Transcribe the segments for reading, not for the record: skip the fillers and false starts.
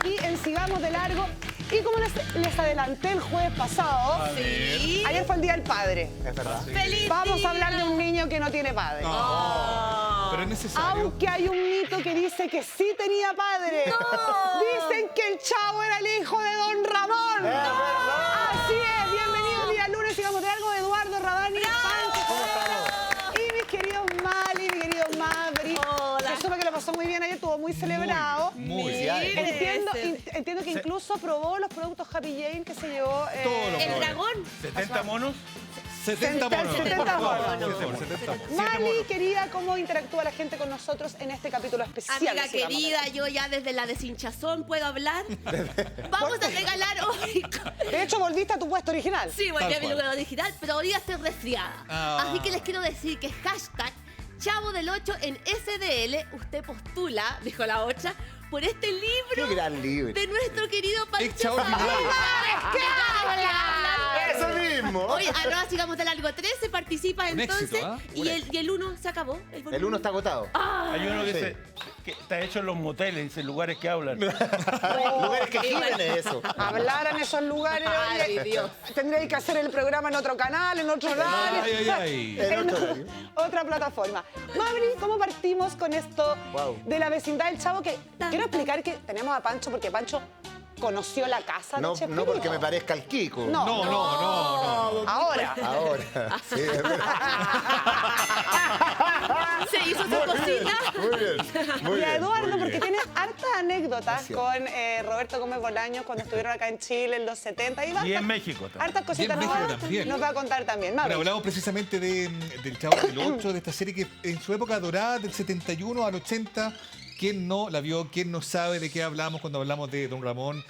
aquí en Sigamos de Largo. Y como les adelanté el jueves pasado, Sí. ayer fue el Día del Padre. Es verdad. Sí. ¡Feliz Vamos día! a hablar de un niño que no tiene padre. Pero es necesario. Aunque hay un mito que dice que sí tenía padre. Dicen que el Chavo era el hijo de Don Ramón. ¡Es verdad! Así es. Bienvenidos día lunes. Sigamos de Largo. Eduardo Radani. Pancho. ¿Cómo estamos? Y mis queridos Mali, mi querido Mavri. Hola. Que supe que lo pasó muy bien ayer. Estuvo muy celebrado. Muy Entiendo que incluso probó los productos Happy Jane que se llevó. Todos los El dragón. 70 monos. 70 monos. 70 monos. 70 monos. Mali, querida, ¿cómo interactúa la gente con nosotros en este capítulo especial? Amiga de Sigamos de querida, yo ya desde la deshinchazón puedo hablar. Vamos a regalar hoy. De hecho, volviste a tu puesto original. Sí, volví Tal a mi cual. lugar original, pero hoy día estoy resfriada. Así que les quiero decir que hashtag Chavo del 8 en SDL, usted postula, dijo la otra, por este Qué libro gran libro. de nuestro querido Es Pancho Chavo Saavedra. Milagro. ¡Eso mismo! Hoy, arroba Sigamos de Largo 13, participa Un entonces. éxito, ¿ah? Y el 1 se acabó. El uno está agotado. Hay uno que, Sí. que está hecho en los moteles, en lugares que hablan. Lugares que giran es eso. Hablar en esos lugares. Ay, oye, Dios. tendréis que hacer el programa en otro canal, en otro horario. Ay, ay, ay. En En otro horario. otra plataforma. Mabri, ¿cómo partimos con esto Wow. de la vecindad del Chavo? Que quiero explicar que tenemos a Pancho porque Pancho conoció la casa No, de Chespirito. no porque me parezca el Kiko. No. No. Ahora. Ahora. Sí, es verdad. Se hizo su cocina. Muy bien. Muy Y a bien, Eduardo, muy porque bien. tiene hartas anécdotas Gracias. con Roberto Gómez Bolaños cuando estuvieron acá en Chile en los 70. Y Y en México también. hartas cositas Y en México nuevas también. nos va a contar también. Bueno, Mabri. hablamos precisamente del Chavo del 8, de esta serie que en su época dorada, del 71 al 80, ¿quién no la vio? ¿Quién no sabe de qué hablamos cuando hablamos de Don Ramón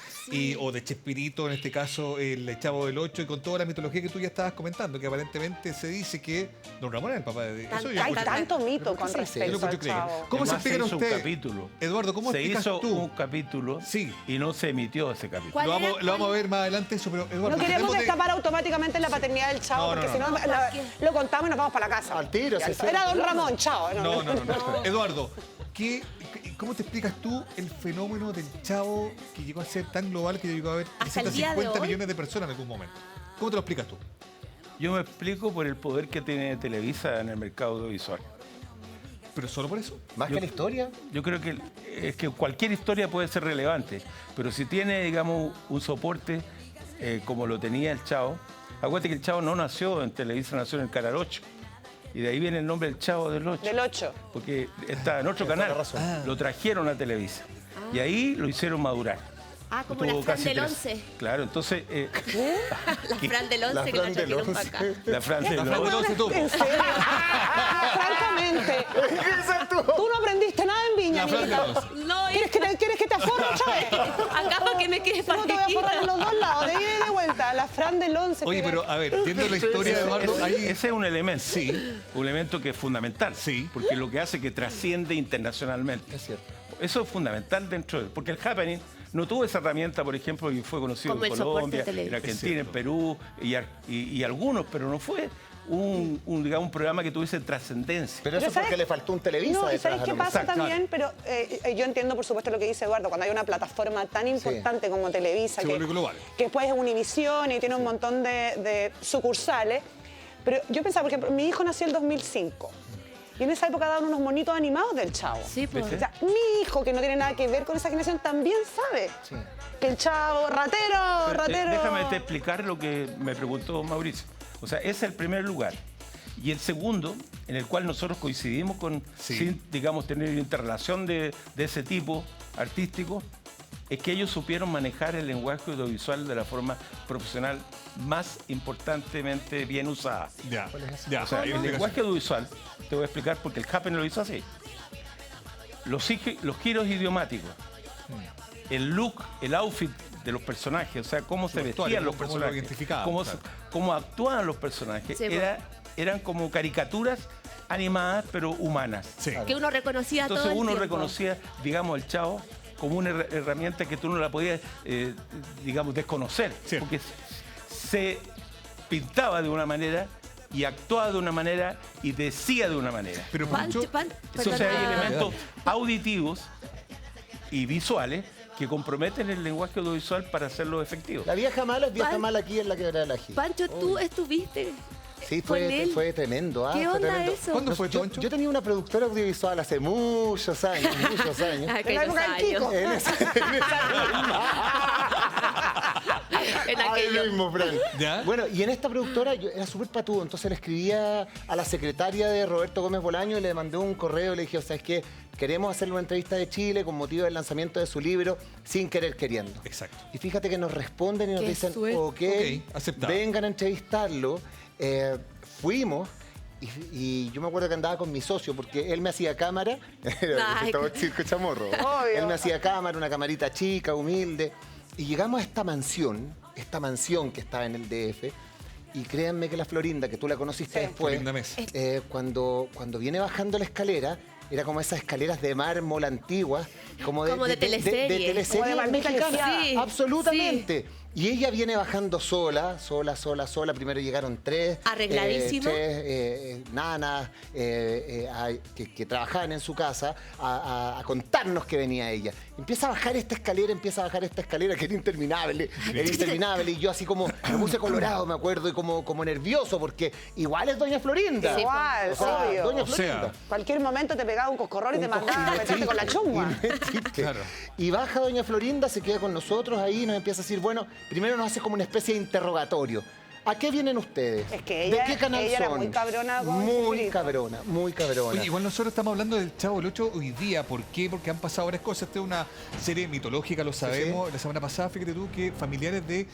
o de Chespirito, en este caso el Chavo del 8, y con toda la mitología que tú ya estabas comentando, que aparentemente se dice que Don Ramón era el papá de... Eso yo Hay encuentro- tanto mito con Sí, sí, yo respecto encuentro al increíble. Chavo. ¿Cómo se Además, explican hizo un ustedes? capítulo. Eduardo, ¿cómo Se explicas hizo tú? un capítulo Sí. y no se emitió ese capítulo. ¿Cuál Lo era? vamos a ver más adelante eso, pero Eduardo, No queremos tratemos de- destapar automáticamente la paternidad del Chavo, No, no, porque no. si no lo contamos y nos vamos para la casa. Al tiro, sí, sí. Era Don Ramón, Chavo. No. Eduardo, ¿cómo te explicas tú el fenómeno del Chavo que llegó a ser tan global que llegó a haber Hasta el día de 350 hoy. millones de personas en algún momento? ¿Cómo te lo explicas tú? Yo me explico por el poder que tiene Televisa en el mercado audiovisual. ¿Pero solo por eso? Más que la historia. Yo creo que es que cualquier historia puede ser relevante, pero si tiene, digamos, un soporte como lo tenía el Chavo, acuérdate que el Chavo no nació en Televisa, nació en el Canal 8. Y de ahí viene el nombre del Chavo del 8. Del 8. Porque está en otro Tienes toda canal. la razón. Lo trajeron a Televisa. Y ahí lo hicieron madurar. Ah, como la Tuvo Fran casi del 3. 11. Claro, entonces... La Fran del 11 La que la Fran del trajeron para 11. acá. La Fran del La Fran del 11 tuvo. ¿En serio? Francamente. Esa tú. Tú no aprendiste nada en Viña, La Fran del amiguita. 11. No, ¿Quieres que te aforre otra vez? acá para que me quede No, te voy a forrar en los dos lados, de ida y de vuelta. La Fran del 11. Oye, pero a ver, viendo la historia de Eduardo, ahí... Ese es un elemento. Sí. Un elemento que es fundamental. Sí. Porque lo que hace que trasciende internacionalmente. Es cierto. Eso es fundamental dentro de... Porque el happening no tuvo esa herramienta, por ejemplo, y fue conocido Como en el soporte Colombia, de en televisión. Argentina, en Perú y algunos, pero no fue digamos, un programa que tuviese trascendencia. Pero eso es ¿sabes? porque le faltó un Televisa No, ¿y detrás sabes a qué lo pasa mejor. también? Pero yo entiendo, por supuesto, lo que dice Eduardo. Cuando hay una plataforma tan importante como Televisa, Se vuelve global. que después es Univisión y tiene un montón de sucursales. Pero yo pensaba, por ejemplo, mi hijo nació en el 2005. Y en esa época daban unos monitos animados del Chavo. Sí, pues. O sea, mi hijo, que no tiene nada que ver con esa generación, también sabe que el Chavo, ratero. Déjame te explicar lo que me preguntó Mauricio. O sea, ese es el primer lugar. Y el segundo, en el cual nosotros coincidimos sin, digamos, tener interrelación de ese tipo artístico, es que ellos supieron manejar el lenguaje audiovisual de la forma profesional más importantemente bien usada. Ya. O sea, el lenguaje audiovisual, te voy a explicar porque el Happen lo hizo así. Los giros idiomáticos, el look, el outfit de los personajes, o sea, cómo se vestían los cómo lo personajes, identificaban, cómo, claro. cómo actuaban los personajes, Sí, eran como caricaturas animadas pero humanas. Sí. Que uno reconocía todo Entonces el uno tiempo. reconocía, digamos, el Chavo como una herramienta que tú no la podías, digamos, desconocer. Sí. Porque se pintaba de una manera y actuaba de una manera y decía de una manera. Pero Pancho, Entonces hay perdona. elementos auditivos y visuales que comprometen el lenguaje audiovisual para hacerlo efectivo. La vieja mala es vieja mala aquí en la Quebrada del Ají. Pancho, tú estuviste. Sí, con él. fue tremendo. ¿Qué fue onda tremendo. eso? ¿Cuándo fue, Yo, Pancho? yo tenía una productora audiovisual hace muchos años, muchos años. En la Aquellos época del años. Kiko. En En Ahí aquello. mismo, Fran. ¿Ya? Bueno, y en esta productora yo era súper patudo, entonces le escribía a la secretaria de Roberto Gómez Bolaño y le mandé un correo y le dije, o sea, es que queremos hacerle una entrevista de Chile con motivo del lanzamiento de su libro Sin Querer Queriendo. Exacto. Y fíjate que nos responden y nos Qué dicen, suerte. ok, aceptado. vengan a entrevistarlo. Fuimos. Y yo me acuerdo que andaba con mi socio porque él me hacía cámara. Ay. Estaba el circo chamorro. Obvio. Él me hacía cámara, una camarita chica, humilde. Y llegamos a esta mansión que estaba en el DF. Y créanme que la Florinda, que tú la conociste después, Florinda Mesa. cuando viene bajando la escalera, era como esas escaleras de mármol antiguas, como de teleserie. de teleserie Como de Marmita mexicana. Lisiada. Sí, Absolutamente. Y ella viene bajando sola. Primero llegaron 3. Arregladísimo. Nanas que trabajaban en su casa a contarnos que venía ella. Empieza a bajar esta escalera que era interminable. Y yo así como me puse colorado, me acuerdo, y como nervioso, porque igual es Doña Florinda. Sí, igual, O sea, obvio. Doña O sea, Florinda. Cualquier momento te pegaba un coscorrón y te mandaba a meterte con la chumba. Claro. Y baja Doña Florinda, se queda con nosotros ahí y nos empieza a decir, bueno, primero nos hace como una especie de interrogatorio. ¿A qué vienen ustedes? Es que ¿De ella- qué canal ella era son? muy cabrona con Muy Chespirito. cabrona, muy cabrona. Oye, igual nosotros estamos hablando del Chavo del 8 hoy día. ¿Por qué? Porque han pasado varias cosas. Esta es una serie mitológica, lo sabemos. La semana pasada, fíjate tú, que familiares de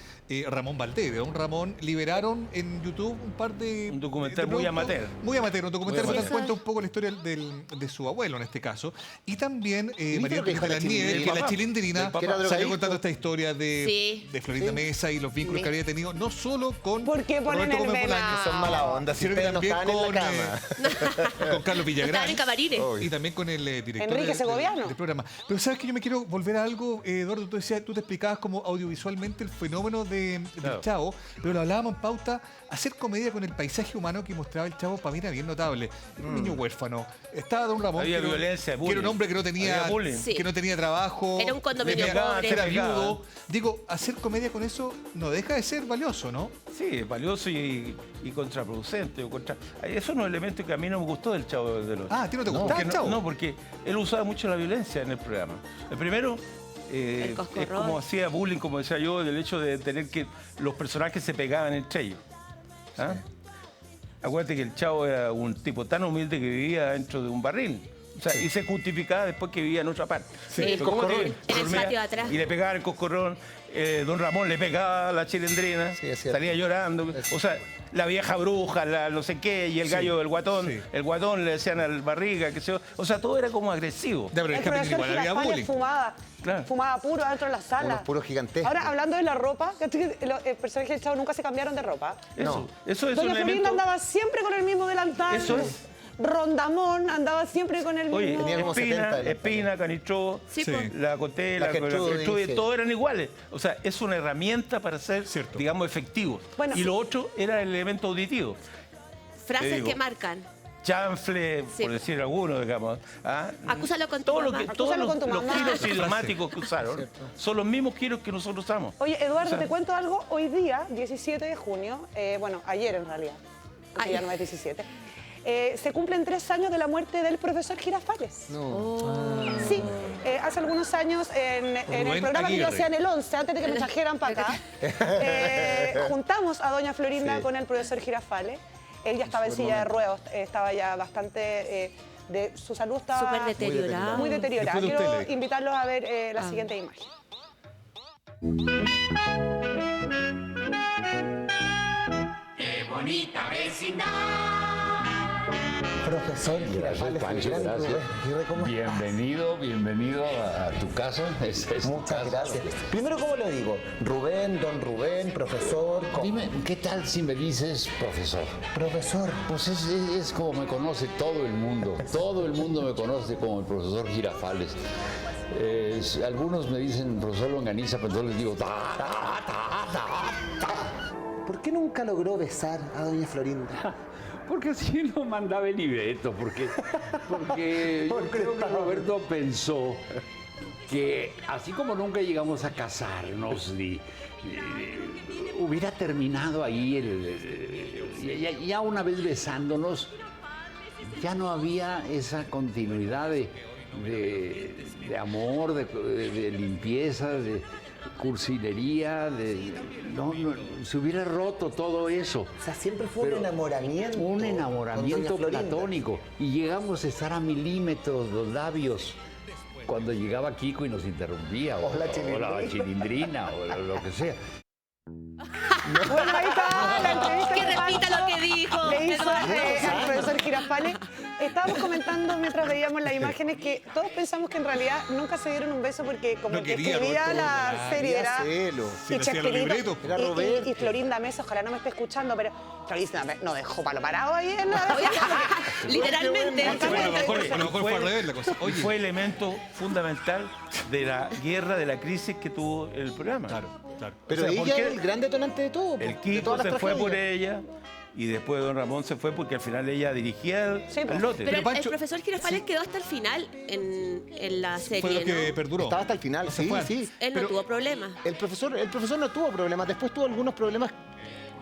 Ramón Valdés, de don Ramón, liberaron en YouTube un par de... Un documental de muy productos- amateur. Muy amateur, un documental Muy que amateur. cuenta un poco la historia de su abuelo en este caso. Y también viste María lo que dijo Antonieta de la las Nieves, Chilindrina? que la Chilindrina Del papá. Que era salió drogadicto. contando esta historia Sí. de Florinda Mesa y los vínculos que había tenido, no solo con ¿Por qué ponen Roberto el Gómez Bolaño, venado? Son mala onda, si sino que ustedes no también estaban en la con, cama. con Carlos Villagrán. Estaban en camarines. Y también con el director Enrique Segoviano. del programa. Pero sabes que yo me quiero volver a algo, Eduardo, tú te explicabas como audiovisualmente el fenómeno del Claro. Chavo, pero lo hablábamos en pauta, hacer comedia con el paisaje humano que mostraba el Chavo para mí era bien notable. Era un niño huérfano. Estaba don Ramón, Había que era- violencia, que bullying. era un hombre que no tenía, Había bullying. Sí. que no tenía trabajo. Era un condominio pobre. Era Te pegaba. viudo. Digo, hacer comedia con eso no deja de ser valioso, ¿no? Sí, valioso y contraproducente. Eso es un elemento que a mí no me gustó del Chavo del 8. Ah, ¿a ti no te gustaba Porque el Chavo? no, porque él usaba mucho la violencia en el programa. El primero El es coscorrón. como hacía bullying, como decía yo, del hecho de tener que los personajes se pegaban entre ellos. ¿Ah? Acuérdate que el Chavo era un tipo tan humilde que vivía dentro de un barril. O sea, y se justificaba después que vivía en otra parte. Sí. Pero ¿cómo que En el dormía patio de atrás. Y le pegaba el coscorrón. Don Ramón le pegaba a la Chilindrina, Sí, es cierto. salía llorando. O sea, la vieja bruja, la no sé qué, y el gallo del guatón. sí. El guatón le decían al barriga, que se. O sea, todo era como agresivo. Ya, pero El es que profesor igual había Girafales bullying. Claro. fumaba puro dentro de la sala. Unos puros gigantescos. Ahora, hablando de la ropa, el personaje del Chavo nunca se cambiaron de ropa. Eso es un Doña Florinda elemento. andaba siempre con el mismo delantal. Eso es. Rondamón andaba siempre con el Oye, mismo. Tenía como 70 Espina, de Espina, Canitró, Sí, Sí. pues. la Coté, La la Gertrudis, Gertrudis, sí. todos eran iguales. O sea, es una herramienta para ser, Cierto. digamos, efectivos. Bueno. Y lo otro era el elemento auditivo. Frases digo. que marcan. Chanfle, Sí. por decir alguno, digamos. ¿ah? Acúsalo con tu Todo lo mamá. que, todos Acúsalo con tu los mamá. giros idiomáticos que usaron son los mismos giros que nosotros usamos. Oye, Eduardo, O sea, te cuento algo. Hoy día, 17 de junio, bueno, ayer en realidad, porque ya Ay. no es 17, se cumplen 3 años de la muerte del profesor Girafales. No. Sí, hace algunos años en el Rubén programa que yo Aguirre. hacía en el 11, antes de que me trajeran para acá, juntamos a doña Florinda Sí. con el profesor Girafales. Él ya estaba en Buen silla de momento. ruedas, estaba ya bastante, su salud estaba Súper deteriorado. muy deteriorada. Después de Quiero usted le- invitarlos a ver la Ah. siguiente imagen. Profesor Girafales, Pancho, gran gracias. Rubén Aguirre, ¿cómo estás? Bienvenido a tu casa. Es tu Muchas casa. gracias. Primero, ¿cómo lo digo? Rubén, don Rubén, profesor. Dime, ¿qué tal si me dices profesor? Profesor. Pues es como me conoce todo el mundo. Todo el mundo me conoce como el profesor Girafales. Algunos me dicen profesor Longaniza, pero yo les digo ¿Por qué nunca logró besar a doña Florinda? Porque así lo mandaba el libreto, porque yo creo que Roberto pensó que así como nunca llegamos a casarnos, hubiera terminado ahí, ya una vez besándonos, ya no había esa continuidad de amor, de limpieza, de cursilería, no, se hubiera roto todo eso. O sea, siempre fue un enamoramiento. Un con enamoramiento doña Florinda. platónico. Y llegamos a estar a milímetros los labios cuando llegaba Kiko y nos interrumpía, o la chilindrina, o lo que sea. Bueno, ahí está la entrevista Que que repita lo que dijo. le hizo Eduardo. al profesor Girafales. Estábamos comentando mientras veíamos las imágenes que todos pensamos que en realidad nunca se dieron un beso porque como No el que quería, escribía Roberto, la claro, serie quería era hacerlo. Sí, le hacía los Chespirito libretos. Era Roberto. y Florinda Mesa, ojalá no me esté escuchando, pero Florinda Mesa no dejó palo parado ahí en la... Literalmente. Bueno, a lo mejor Y fue al revés la cosa. y Oye, fue elemento fundamental de la guerra, de la crisis que tuvo el programa. claro, claro. Pero O sea, ella ¿por qué? era el gran detonante de todo. El de Kiko todas las se fue por tragedias. ella y después don Ramón se fue porque al final ella dirigía Sí, el pues. lote. Pero el Pancho, profesor Girafales quedó hasta el final en la serie, fue lo que ¿no? perduró. Estaba hasta el final, Se sí, fue. sí. Él no Pero- tuvo problemas. El profesor no tuvo problemas, después tuvo algunos problemas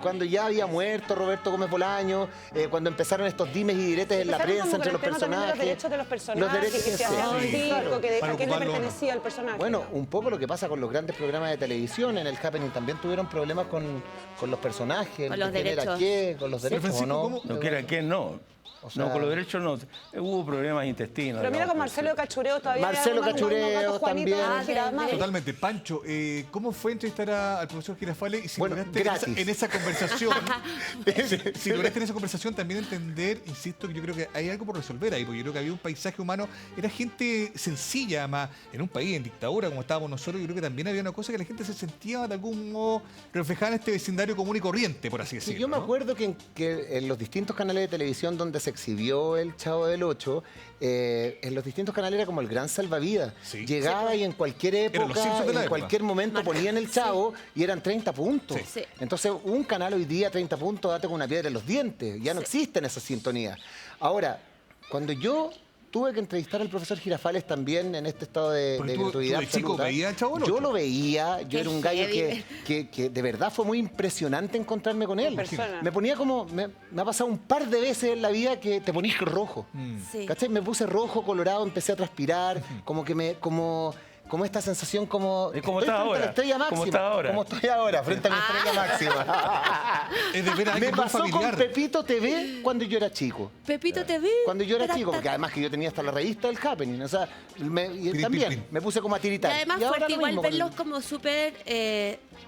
cuando ya había muerto Roberto Gómez Bolaño, cuando empezaron estos dimes y diretes en la Empezaron prensa como entre los con el tema también de personajes. los derechos de los personajes, Los derechos, que se hacía un sí, circo, claro. que Para a quién le ocuparlo, pertenecía el personaje. Bueno, un poco lo que pasa con los grandes programas de televisión en el Happening, también tuvieron problemas con los personajes, Con los de quién era derechos. qué, con los Pero, derechos, ¿o Francisco, no? ¿cómo? No quiera que no. O sea- No, con los derechos no. Hubo problemas intestinos. Pero mira digamos, con Marcelo de Cachureo todavía. Marcelo había unos Cachureo gatos Juanitos también. en Giradamar. Totalmente. Pancho, ¿cómo fue entrevistar al profesor Girafales? Y si Bueno, lograste gratis. en esa conversación, si lograste en esa conversación también entender, insisto, que yo creo que hay algo por resolver ahí, porque yo creo que había un paisaje humano, era gente sencilla, además, en un país en dictadura como estábamos nosotros, yo creo que también había una cosa que la gente se sentía de algún modo reflejada en este vecindario común y corriente, por así Sí, decirlo. yo me ¿no? acuerdo que en los distintos canales de televisión donde se exhibió el Chavo del Ocho, en los distintos canales era como el gran salvavidas. Sí. Llegaba y en cualquier Eran los época, Simpsons de la en época. cualquier momento ponían el Chavo y eran 30 puntos. Sí. Sí. Entonces, un canal hoy día, 30 puntos, date con una piedra en los dientes. Ya no existen esas sintonías. Ahora, cuando yo tuve que entrevistar al profesor Girafales también en este estado de Porque tú gratuidad de chico absoluta. veías al Chavo del Yo Ocho. lo veía, yo Qué era un gallo heavy. que de verdad fue muy impresionante encontrarme con él. persona. Me ponía como, me ha pasado un par de veces en la vida que te ponís rojo. Sí. ¿Cachai? Me puse rojo, colorado, empecé a transpirar, como que como esta sensación como... Es como estoy estás frente a ahora, la estrella máxima. como estás ahora. Como estoy ahora, frente a mi estrella máxima. Es de ver a Me alguien muy pasó con familiar. Pepito TV cuando yo era chico. Pepito TV. Cuando yo era chico, porque además que yo tenía hasta la revista del Happening, o sea, también pin. me puse como a Y tiritar. además ahora fuerte lo igual mismo con verlos el- como súper...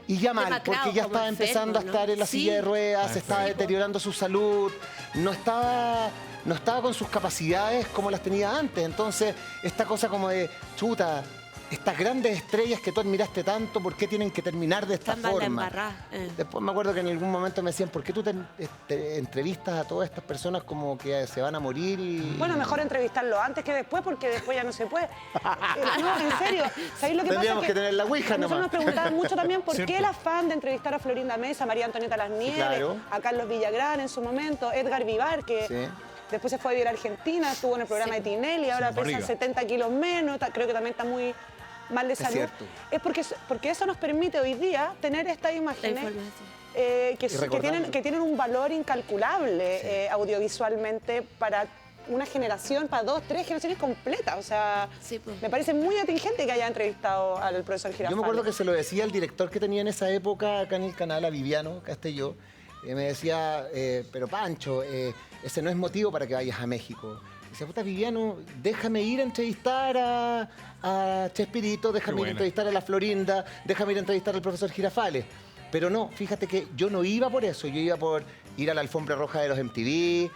Y ya mal, demacrado, porque ya como estaba empezando a enfermo, estar ¿no? en la Sí. silla de ruedas, se estaba Sí, po. deteriorando su salud, no estaba con sus capacidades como las tenía antes. Entonces, esta cosa como de, chuta, estas grandes estrellas que tú admiraste tanto, ¿por qué tienen que terminar de esta Están mal forma? embarradas. Después me acuerdo que en algún momento me decían, ¿por qué tú te entrevistas a todas estas personas como que se van a morir? Bueno, mejor entrevistarlo antes que después, porque después ya no se puede. No, en serio. ¿Sabéis lo que Tendríamos pasa? que tener la ouija nosotros nomás. nos preguntaban mucho también por qué Cierto. el afán de entrevistar a Florinda Mesa, a María Antonieta Las Nieves, claro. a Carlos Villagrán en su momento, Edgar Vivar, que Sí. después se fue a vivir a Argentina, estuvo en el programa de Tinelli, ahora pesa barriga. 70 kilos menos, creo que también está muy mal de Es salud. cierto. Es porque eso nos permite hoy día tener estas La imágenes información. que tienen un valor incalculable audiovisualmente para una generación, para 2, 3 generaciones completas. O sea, Sí, pues. me parece muy atingente que haya entrevistado al profesor Girafales. Yo me acuerdo que se lo decía el director que tenía en esa época acá en el canal, a Viviano Castelló. Me decía, pero Pancho, ese no es motivo para que vayas a México. Decía, puta Viviano, déjame ir a entrevistar a Chespirito, déjame ir a buena. entrevistar a la Florinda, déjame ir a entrevistar al profesor Girafales. Pero no, fíjate que yo no iba por eso, yo iba por ir a la alfombra roja de los MTV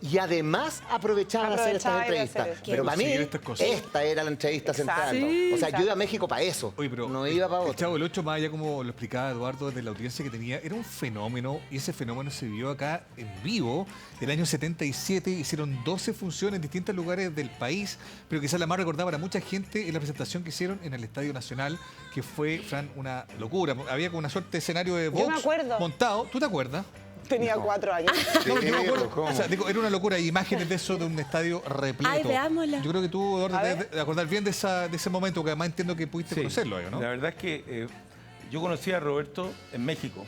y además aprovechaba de hacer estas Aprovechaba de entrevistas. hacer esto. Pero para mí, Conseguir estas cosas. esta era la entrevista Exacto. central. Sí, O sea, yo exacto. iba a México para eso, Oye, pero no iba para el otro. Chavo del Ocho, más allá como lo explicaba Eduardo desde la audiencia que tenía, era un fenómeno y ese fenómeno se vio acá en vivo. El año 77 hicieron 12 funciones en distintos lugares del país, pero quizás la más recordada para mucha gente es la presentación que hicieron en el Estadio Nacional, que fue, Fran, una locura. Había como una suerte de escenario de Yo me box acuerdo. montado. ¿Tú te acuerdas? Tenía 4 años. No, yo me acuerdo. ¿Cómo? O sea, digo, era una locura. Imágenes de eso, de un estadio repleto. Ay, veámosla. Yo creo que tú, Eduardo, te debes de acordar bien de ese momento, porque además entiendo que pudiste conocerlo, ¿no? La verdad es que yo conocí a Roberto en México.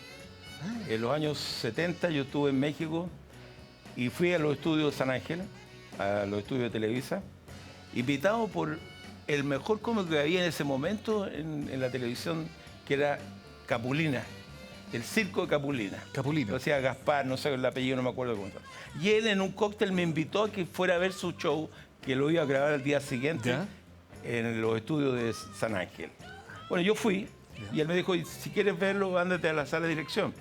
En los años 70 yo estuve en México y fui a los estudios de San Ángel, a los estudios de Televisa, invitado por el mejor cómico que había en ese momento en la televisión, que era Capulina, el circo de Capulina. Capulina. Lo hacía Gaspar, no sé el apellido, no me acuerdo cómo estaba. Y él en un cóctel me invitó a que fuera a ver su show, que lo iba a grabar al día siguiente ¿Ya? en los estudios de San Ángel. Bueno, yo fui y él me dijo, si quieres verlo, ándate a la sala de dirección.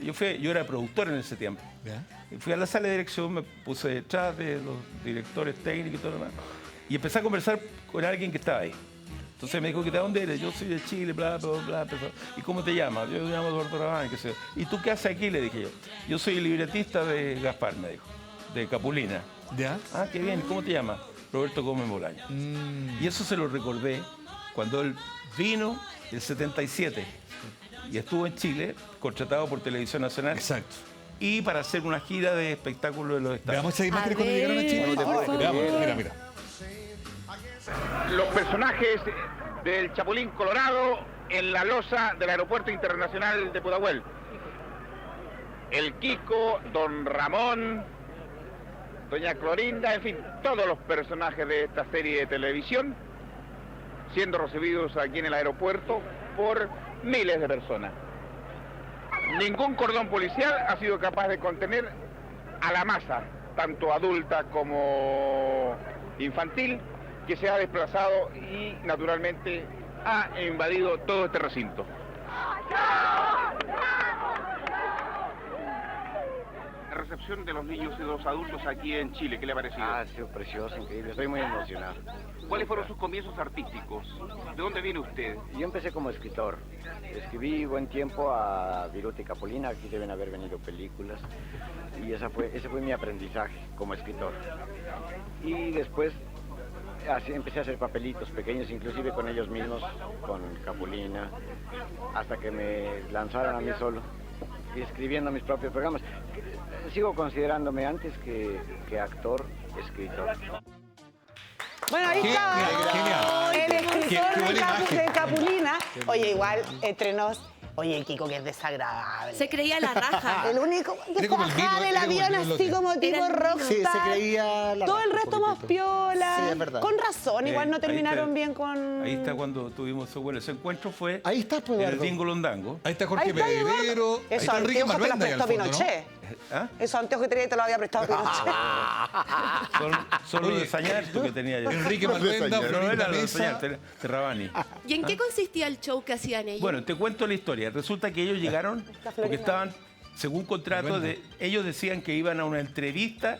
Yo era productor en ese tiempo. ¿Ya? Y fui a la sala de dirección, me puse detrás de los directores técnicos y todo lo demás. Y empecé a conversar con alguien que estaba ahí. Entonces me dijo, ¿de dónde eres? Yo soy de Chile, bla, bla, bla, bla. ¿Y cómo te llamas? Yo me llamo Eduardo Rabán, qué sé yo. ¿Y tú qué haces aquí? Le dije yo. Yo soy el libretista de Gaspar, me dijo, de Capulina. ¿Ya? Ah, qué bien. ¿Cómo te llamas? Roberto Gómez Bolaño. Y eso se lo recordé cuando él vino el 77 y estuvo en Chile, contratado por Televisión Nacional. Exacto. Y para hacer una gira de espectáculos de los estados. Veamos esas imágenes cuando llegaron a Chile. por favor. Veamos, mira. Los personajes del Chapulín Colorado en la losa del Aeropuerto Internacional de Pudahuel. El Kiko, Don Ramón, Doña Clorinda, en fin, todos los personajes de esta serie de televisión siendo recibidos aquí en el aeropuerto por miles de personas. Ningún cordón policial ha sido capaz de contener a la masa, tanto adulta como infantil, que se ha desplazado y naturalmente ha invadido todo este recinto. La recepción de los niños y de los adultos aquí en Chile, ¿qué le ha parecido? Ha sido precioso, increíble, estoy muy emocionado. ¿Cuáles fueron sus comienzos artísticos? ¿De dónde viene usted? Yo empecé como escritor. Escribí buen tiempo a Viruta y Capulina, aquí deben haber venido películas. Y ese fue mi aprendizaje como escritor. Y después empecé a hacer papelitos pequeños, inclusive con ellos mismos, con Capulina, hasta que me lanzaron a mí solo, y escribiendo mis propios programas. Sigo considerándome antes que actor, escritor. Bueno, ahí está. Genial. El escritor Qué buena imagen. de Capulina. Oye, igual, entre nos... Oye, el Kiko, que es desagradable. Se creía la raja. El único que Era como el bajaba Vino, del era como el avión Vino así Lote. como tipo Era el Vino. rockstar. Sí, se creía la Todo el raja resto un más poquito. piola. Sí, es verdad. Con razón, igual no Ahí está. terminaron bien con... Ahí está cuando tuvimos ese encuentro, fue Ahí está, pues, en el Eduardo. Dingo Londango. Ahí está Ahí Jorge está, Eduardo. Pedrero. Ahí Esos está Enrique anteojos te los Maluenda ahí al prestó fondo, ¿no? Pinochet. ¿Ah? Esos anteojos que tenía te los había prestado Pinochet. Solo de Sañarto que tenía yo. Enrique Maluenda, No, no Florinda era lo de Mesa. Sañarto, era Rabani. ¿Y en qué consistía el show que hacían ellos? Bueno, te cuento la historia. Resulta que ellos llegaron porque estaban, según contrato, ellos decían que iban a una entrevista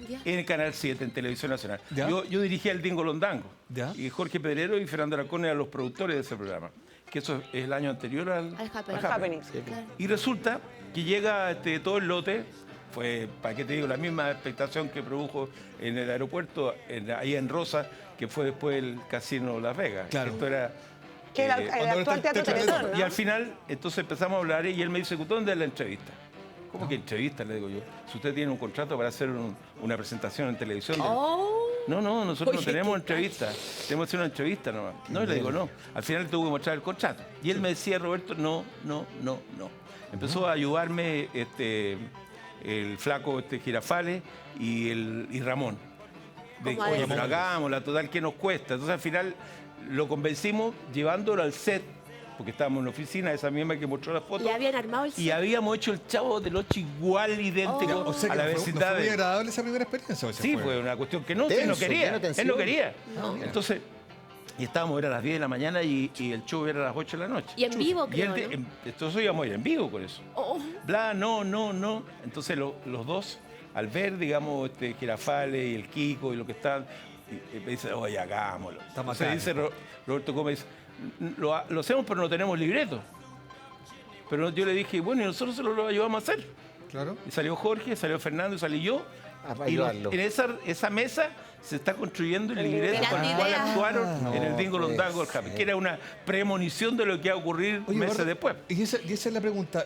Ya. en el Canal 7, en Televisión Nacional. Ya. Yo dirigía el Dingo Londango. Ya. Y Jorge Pedrero y Fernando Alarcón eran los productores de ese programa. Que eso es el año anterior al Happening. Happening. Claro. Y resulta que llega todo el lote, fue, para qué te digo, la misma expectación que produjo en el aeropuerto, ahí en Rosa, que fue después el Casino Las Vegas. Claro. Esto era... Que el cuando actual está el Teatro Teatro Teletón, ¿no? Y al final, entonces empezamos a hablar y él me dice, ¿dónde es la entrevista? ¿Cómo que entrevista? Le digo yo. Si usted tiene un contrato para hacer una presentación en televisión. Oh. No, nosotros no Oye, tenemos qué entrevista. Tenemos que hacer una entrevista nomás. No, y le digo, no. Al final le tuve que mostrar el contrato. Y él me decía, Roberto, no. Empezó a ayudarme el flaco Girafales y Ramón. ¿Cómo Oye, además? pero hagámosla, total, ¿qué nos cuesta? Entonces al final lo convencimos llevándolo al set, porque estábamos en la oficina, esa misma que mostró las fotos. Le habían armado el Y set. habíamos hecho el Chavo del Ocho igual, idéntico, O sea a que la no fue vecindad muy de... agradable esa primera experiencia. ¿o sea, Sí, fue una cuestión que no, él no Tenso, quería. lleno de Él no tensión. quería. Entonces, y estábamos, era a las 10 de la mañana y el show era a las 8 de la noche. Y en vivo, Y él creo, ¿no? entonces íbamos a ir en vivo con eso. Oh. Bla, no. Entonces los dos, al ver, digamos, Girafales y el Kiko y lo que están, y me dice, oye, hagámoslo. Entonces bacán. dice Roberto Gómez, lo hacemos pero no tenemos libreto. Pero yo le dije, bueno, y nosotros se lo ayudamos a hacer. Claro. Y salió Jorge, salió Fernando y salí yo. A Y ayudarlo. en esa mesa se está construyendo el libreto Gran con el cual idea. actuaron en el Dingo pues, Londango del Happy, que era una premonición de lo que iba a ocurrir meses Eduardo, después. Y esa es la pregunta.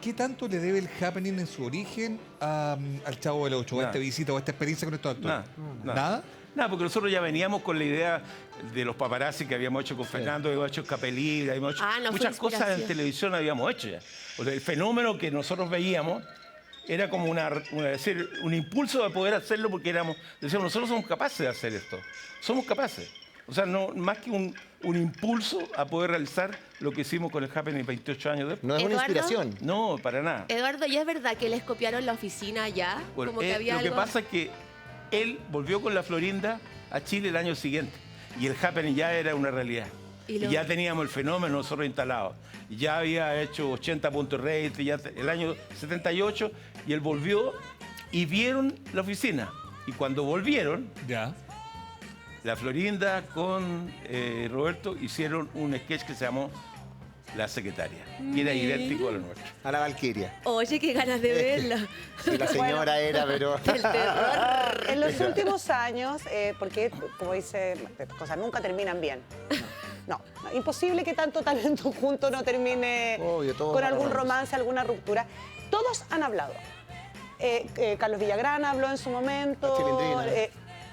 ¿qué tanto le debe el happening en su origen al Chavo del Ocho? ¿O esta visita o esta experiencia con estos actores? ¿Nada? Nada, porque nosotros ya veníamos con la idea de los paparazzi que habíamos hecho con Fernando, habíamos hecho Capelli, habíamos hecho muchas cosas en televisión, habíamos hecho ya. O sea, el fenómeno que nosotros veíamos era como decir, un impulso de poder hacerlo porque decíamos, nosotros somos capaces de hacer esto, somos capaces. O sea, no más que un impulso a poder realizar lo que hicimos con el Happening 28 años después. No es una inspiración. No, para nada. Eduardo, ¿y es verdad que les copiaron la oficina allá? Bueno, Como que había lo que algo... pasa es que él volvió con la Florinda a Chile el año siguiente y el Happening ya era una realidad. Y ya teníamos el fenómeno nosotros instalado. Ya había hecho 80 puntos de rating, ya el año 78, y él volvió y vieron la oficina. Y cuando volvieron, la Florinda con Roberto hicieron un sketch que se llamó La Secretaria, y era idéntico a lo nuestro. A la Valquiria. Oye, qué ganas de verla. Sí, la señora era, pero... El terror. En los últimos años, porque, como dice, las cosas nunca terminan bien. No, imposible que tanto talento junto no termine con algún romance, alguna ruptura. Todos han hablado. Carlos Villagrán habló en su momento.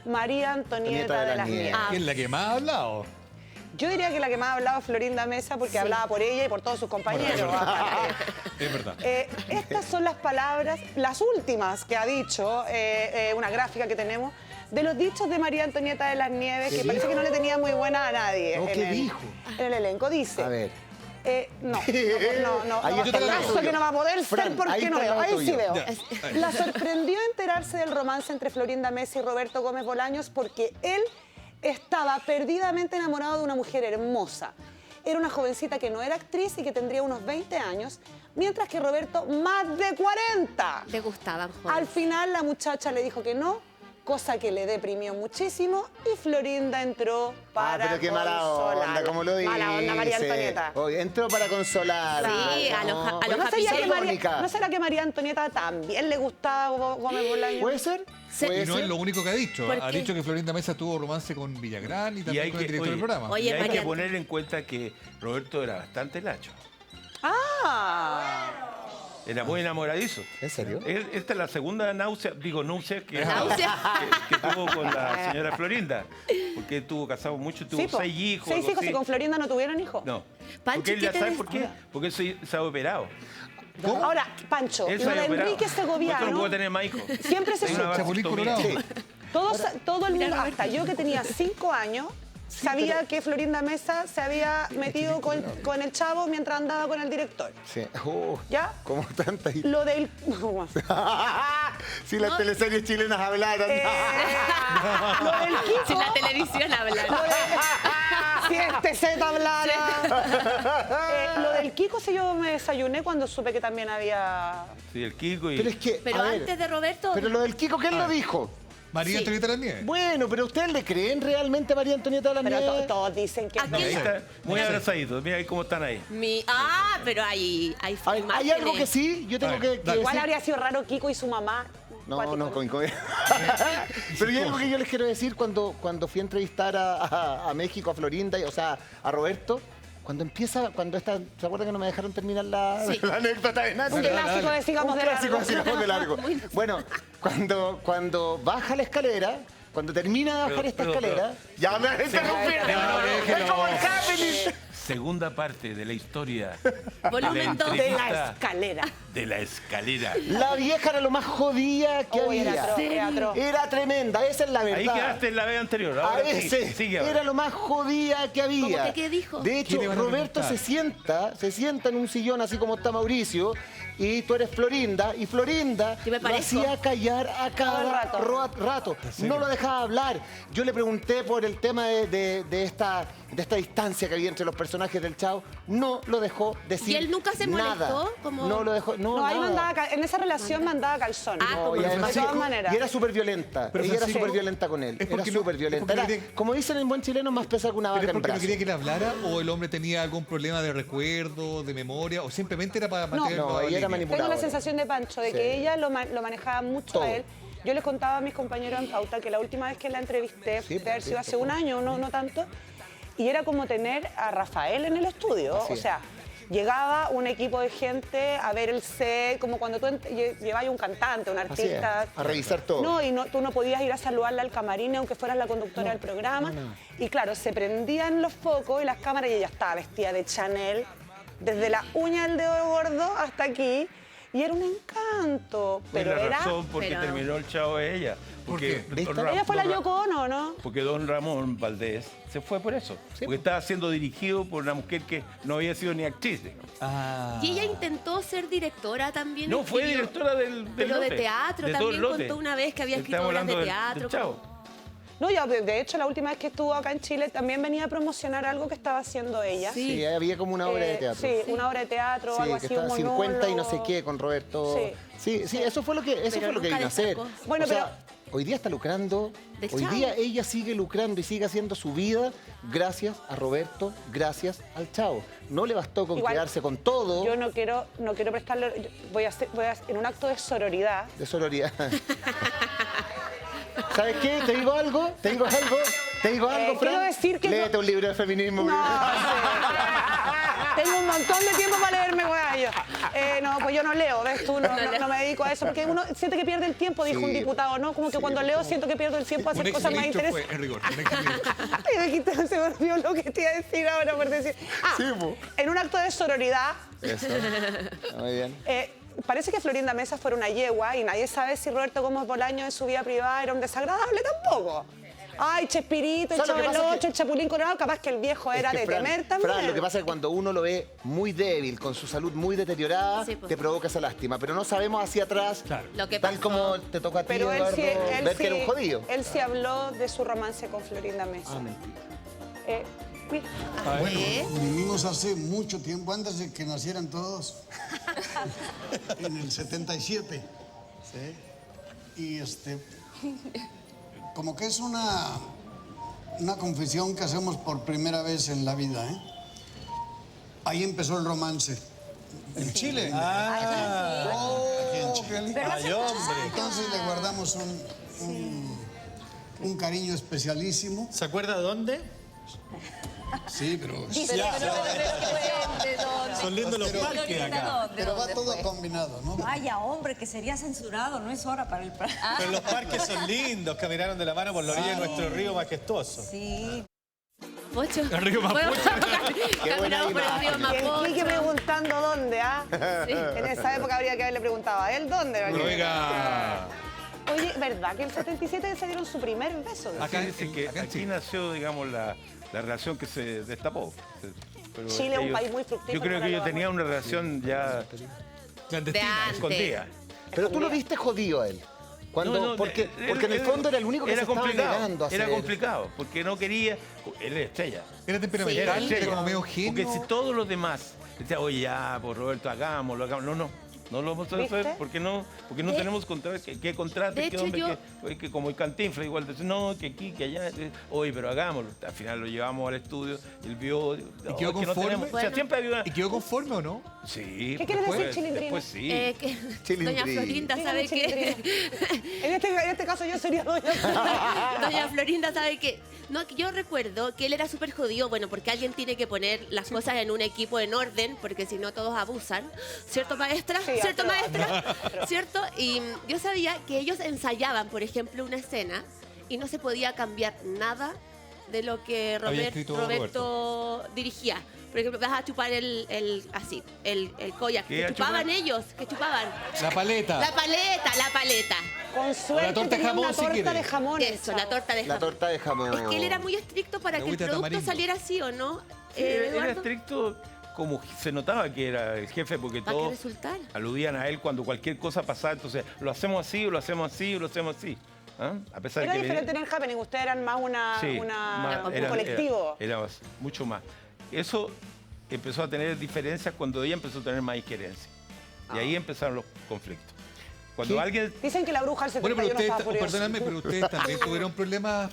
María Antonieta de las Nieves. ¿Quién es la que más ha hablado? Yo diría que la que más ha hablado es Florinda Mesa, porque hablaba por ella y por todos sus compañeros. Es verdad. Estas son las palabras, las últimas que ha dicho, una gráfica que tenemos, de los dichos de María Antonieta de las Nieves, que parece que no le tenía muy buena a nadie. ¿Qué dijo? En el elenco dice... A ver. No, Ahí está el caso que no va a poder ser porque no veo. Ahí sí veo. Ya. La sorprendió enterarse del romance entre Florinda Mesa y Roberto Gómez Bolaños porque él estaba perdidamente enamorado de una mujer hermosa. Era una jovencita que no era actriz y que tendría unos 20 años, mientras que Roberto más de 40. Le gustaban jóvenes. Al final la muchacha le dijo que no, cosa que le deprimió muchísimo, y Florinda entró para pero qué mala onda, como lo dice. Mala onda, María Antonieta. Oye, entró para consolar. Sí, a los ¿No será que María Antonieta también le gustaba Gómez Bolaños? ¿Puede ser? Y no es lo único que ha dicho. ¿Por Ha qué? dicho que Florinda Mesa tuvo romance con Villagrán y también con el director del programa. Oye, y hay María- que poner en cuenta que Roberto era bastante lacho. Era muy enamoradizo. ¿En serio? Esta es la segunda náusea que Náusea. que tuvo con la señora Florinda. Porque estuvo casado mucho, tuvo Sí, po. 6 hijos. 6 algo hijos así. y con Florinda no tuvieron hijos. No. Pancho, Porque él ¿qué ya te sabe des- por qué. Porque él se ha operado. Ahora, Pancho, Él lo se de ha operado. Enrique Esto no Segoviano, puede tener más hijos. siempre se Hay una supo. Chapulín vasectomía. Colorado. Todo el mundo, hasta yo que tenía 5 años, sabía que Florinda Mesa se había metido con el chavo mientras andaba con el director. Sí. ¿Ya? Como tantas... Lo del... Si las teleseries chilenas hablaran. lo del Kiko... Si la televisión habla. Si este Z hablara. Lo del Kiko sí yo me desayuné cuando supe que también había... Sí, el Kiko y... Pero es que, Pero a ver, antes de Roberto... pero lo del Kiko, ¿quién lo dijo? María Antonieta de las Nieves. Bueno, pero ¿ustedes le creen realmente a María Antonieta de las Pero Nieves? todos dicen que... ¿A quién? Ahí está, muy abrazaditos. Mira ahí cómo están ahí. pero hay ¿Hay algo que sí? Yo tengo que Igual decir... habría sido raro Kiko y su mamá. No, Cuático. no, Pero hay algo que yo les quiero decir cuando fui a entrevistar a México, a Florinda, o sea, a Roberto, ¿se acuerdan que no me dejaron terminar la anécdota de Nacho? Un clásico de sigamos Un de clásico largo. de sigamos de largo. Bueno, cuando baja la escalera, cuando termina de bajar esta escalera, ya me interrumpieron. Es como el Happening. Segunda parte de la historia. Volumen 2 De la entrevista escalera. de la escalera. La vieja era lo más jodida que Uy, había. era atroz, era atroz. Era tremenda, esa es la verdad. Ahí quedaste en la vez anterior. A Ahora sí, ese sigue ahora. era lo más jodida que había. ¿Cómo que qué dijo? De hecho, ¿Qué le van a Roberto preguntar? se sienta en un sillón así como está Mauricio, y tú eres Florinda, y Florinda Yo me lo parezco. hacía callar a cada rato. No lo dejaba hablar. Yo le pregunté por el tema de esta distancia que había entre los personajes del Chavo. No lo dejó decir ¿Y él nunca se nada. molestó? Como- No lo dejó, no, No, ahí nada. mandaba, en esa relación mandaba calzones. Ah, Y además, de todas maneras. y era súper violenta. Pero Ella era Francisco, súper violenta con él. es Era porque no- súper violenta. es porque Era, quería- como dicen en buen chileno, más pesada que una vaca ¿Pero es en porque no brazo. quería que le hablara o el hombre tenía algún problema de recuerdo, de memoria o simplemente era para mantener no, la ella era línea? manipuladora. Tengo la sensación de Pancho, de Sí. que ella lo manejaba mucho Todo. a él. Yo les contaba a mis compañeros en Pauta que la última vez que la entrevisté, Sí, debe haber sido sí, hace un año, no tanto, y era como tener a Rafael en el estudio. Así O es. sea, llegaba un equipo de gente a ver el set, como cuando tú llevas un cantante, un artista. Así es, a revisar todo. No, y tú no podías ir a saludarla al camarín aunque fueras la conductora del programa. Y claro, se prendían los focos y las cámaras y ella estaba vestida de Chanel, desde la uña del dedo gordo hasta aquí. Y era un encanto, pero la era... razón por qué terminó el Chavo de ella. Porque ella fue la Yoko Ono, ¿no? Porque don Ramón Valdés se fue por eso. Sí. Porque estaba siendo dirigido por una mujer que no había sido ni actriz. Y ella intentó ser directora también. No, fue directora del pero lote, de teatro también contó una vez que había escrito obras de teatro. Del Chavo. No, ya, de hecho, la última vez que estuvo acá en Chile también venía a promocionar algo que estaba haciendo ella. Sí, había como una obra de teatro. Sí, una obra de teatro, algo así, que estaba un 50 y no sé qué con Roberto. Sí, eso fue lo que vino a hacer. Bueno, o sea, hoy día está lucrando, hoy día ella sigue lucrando y sigue haciendo su vida gracias a Roberto, gracias al Chavo. No le bastó con quedarse con todo. Yo no quiero prestarle, voy a en un acto de sororidad. De sororidad. ¿Sabes qué? ¿Te digo algo? Fran? Quiero decir que léete un libro de feminismo. No, tengo un montón de tiempo para leerme, güey. No, pues yo no leo, ¿ves? Tú no me dedico a eso, porque uno siente que pierde el tiempo, dijo un diputado, ¿no? Como que cuando leo siento que pierdo el tiempo a hacer cosas más interesantes. En rigor, se me olvidó lo que te iba a decir ahora por decir. En un acto de sororidad. Eso. Muy bien. Parece que Florinda Mesa fuera una yegua y nadie sabe si Roberto Gómez Bolaño en su vida privada era un desagradable tampoco. Ay, Chespirito, el Chavo del Ocho, el Chapulín Colorado, capaz que el viejo era de temer también. Fran, lo que pasa es que cuando uno lo ve muy débil, con su salud muy deteriorada, te provoca esa lástima. Pero no sabemos hacia atrás, lo que tal como te toca a ti, pero Eduardo, ver que era un jodido. Él sí habló de su romance con Florinda Mesa. Mentira. Mira. Bueno, vivimos hace mucho tiempo, antes de que nacieran todos, en el 77. Y como que es una confesión que hacemos por primera vez en la vida, ¿eh? Ahí empezó el romance. ¿En Chile? Aquí en Chile. Entonces le guardamos un cariño especialísimo. ¿Se acuerda dónde? Sí, pero... Son lindos los parques acá. Pero va todo combinado, ¿no? Vaya, hombre, que sería censurado, no es hora para el... Pero los parques son lindos, caminaron de la mano por la orilla de nuestro río majestuoso. Sí. Pocho. El río Mapocho. Caminamos por el río Mapocho. Y Quique preguntando dónde, ¿ah? Sí. En esa época habría que haberle preguntado a él dónde. Oiga. Oye, ¿verdad que en el 77 se dieron su primer beso? Acá dice que aquí nació, digamos, la relación que se destapó. Pero Chile es un país muy fructífero. Yo creo que ellos tenían una relación ya clandestina, escondida. Pero tú lo viste jodido a él. Porque en el fondo era el único que se estaba negando a hacer. Era complicado, porque no quería... Él era estrella. Era temperamental, era como medio genio. Porque si todos los demás decían, oye, ya, pues Roberto, hagámoslo. No lo vamos a hacer porque no tenemos que contrato, que hombre, que como el Cantinflas igual dice, no, que aquí, que allá, oye, pero hagámoslo. Al final lo llevamos al estudio, él vio, ¿Y quedó conforme? O sea, siempre había... ¿Y quedó conforme o no? Sí. ¿Qué quieres decir, Chilindrina? Después sí. Doña Florinda sabe que... En este caso yo sería Doña Florinda sabe que... No, yo recuerdo que él era súper jodido, bueno, porque alguien tiene que poner las cosas en un equipo en orden, porque si no todos abusan. ¿Cierto, maestra? Sí, ¿Cierto, maestra? ¿Cierto? Y yo sabía que ellos ensayaban, por ejemplo, una escena y no se podía cambiar nada de lo que Roberto dirigía. Por ejemplo, vas a chupar el koyak. ¿Qué chupaban ellos? ¿Qué chupaban? La paleta. La paleta. Con suerte la torta de jamón, una torta de jamón. Eso, la torta de jamón. La torta de jamón. Es que él era muy estricto para que el producto saliera así, ¿o no? Era estricto, como se notaba que era el jefe, porque todos aludían a él cuando cualquier cosa pasaba. Entonces, lo hacemos así, o lo hacemos así, o lo hacemos así. ¿Ah? A pesar era de que diferente en el Happening, ustedes eran más un colectivo. Era mucho más. Eso empezó a tener diferencias cuando ella empezó a tener más injerencia. Y ahí empezaron los conflictos. Cuando alguien... Dicen que la bruja al 71 estaba furiosa. Perdóname, pero ustedes también tuvieron problemas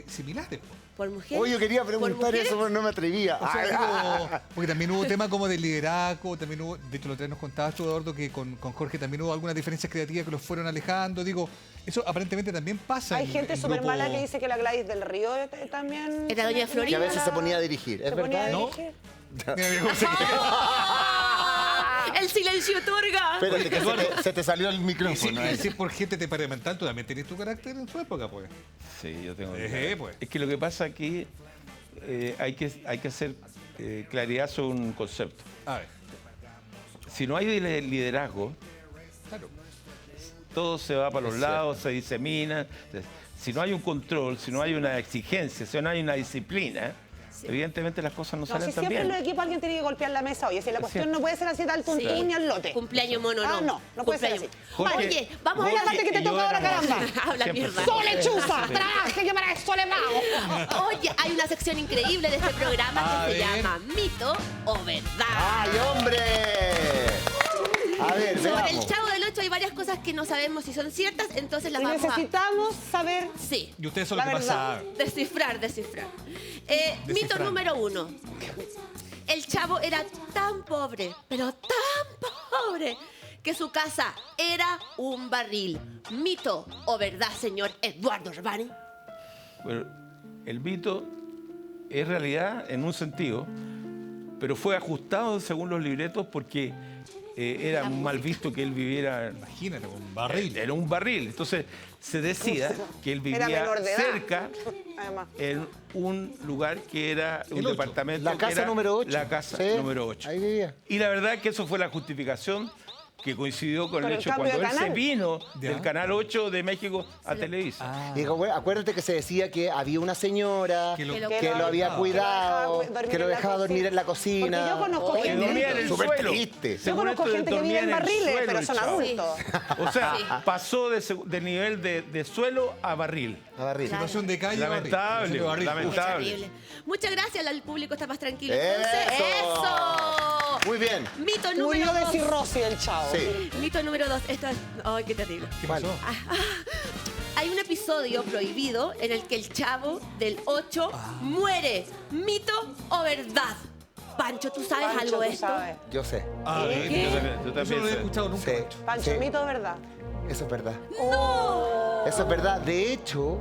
similares. ¿Por mujeres? Oye, yo quería preguntar eso, pero no me atrevía. O sea, porque también hubo tema como de liderazgo, también hubo, de hecho, lo que nos contabas tú, Eduardo, que con Jorge también hubo algunas diferencias creativas que los fueron alejando. Digo, eso aparentemente también pasa. Hay gente súper mala que dice que la Gladys del Río también... Era doña Florinda. Que a veces se ponía a dirigir, ¿es verdad? No, Mira cómo se El silencio otorga. Espérate, que se te salió el micrófono. Si es por gente temperamental, tú también tenés tu carácter en su época, pues. Sí, yo tengo. Pues. Es que lo que pasa aquí hay que hacer claridad sobre un concepto. A ver. Si no hay liderazgo, Claro. todo se va para los lados, se disemina. Si no hay un control, si no hay una exigencia, si no hay una disciplina, evidentemente las cosas no salen si tan siempre bien. en los equipos alguien tiene que golpear la mesa. Oye, si la cuestión no puede ser así tal puño al lote. Cumpleaños mono, no. No puede ser así. Oye, vamos a la parte que te toca ahora, caramba. Habla mierda. ¡So lechuza! ¡Traje que para eso le pago! Oye, hay una sección increíble de este programa que se llama Mito o Verdad. ¡Ay, hombre! A ver, Sobre veamos. el Chavo del 8 hay varias cosas que no sabemos si son ciertas, entonces las Y vamos necesitamos saber. Sí. Y ustedes son La los que más verdad. saben. Descifrar. Mito Descifrando. número 1. El Chavo era tan pobre, pero tan pobre, que su casa era un barril. ¿Mito o verdad, señor Eduardo Rabani? Bueno, el mito es realidad en un sentido, pero fue ajustado según los libretos porque era mal visto que él viviera. Imagínate, un barril. Era un barril. Entonces se decía que él Era vivía menor de edad. cerca Además. en un lugar que era un El ocho. departamento. La que casa era número 8. La casa Sí, número 8. Ahí vivía. Y la verdad que eso fue la justificación que coincidió con Con el el hecho cambio cuando de él se canal. vino Ya. del Canal 8 de México a Televisa. Digo, bueno, acuérdate que se decía que había una señora Que que lo- lo había cuidado, que lo dejaba dormir en la cocina. Porque yo conozco Que gente. dormía en el Súper suelo. triste. Yo Según conozco esto, gente que dormía vive en el barriles, suelo, pero el son chavo. adultos. O sea, pasó de nivel de suelo a barril. A barril. Situación de calle. Lamentable, barril. lamentable. Terrible. Muchas gracias, el público está más tranquilo. ¡Eso! Entonces, ¡eso! Muy bien. Mito número Murió de 2. cirrosis el chavo. Sí. Mito número 2. Esto es... ¡Ay, qué terrible! ¿Qué ¿Cuál? pasó? Hay un episodio prohibido en el que el Chavo del 8 muere. ¿Mito o verdad? Pancho, ¿tú sabes Pancho, algo de tú esto? sabes. Yo sé. Ah, bien. Yo también Eso no lo he sé. escuchado nunca. Sí. Pancho, Sí. mito, ¿verdad? Eso es verdad. ¡No! Eso es verdad. De hecho,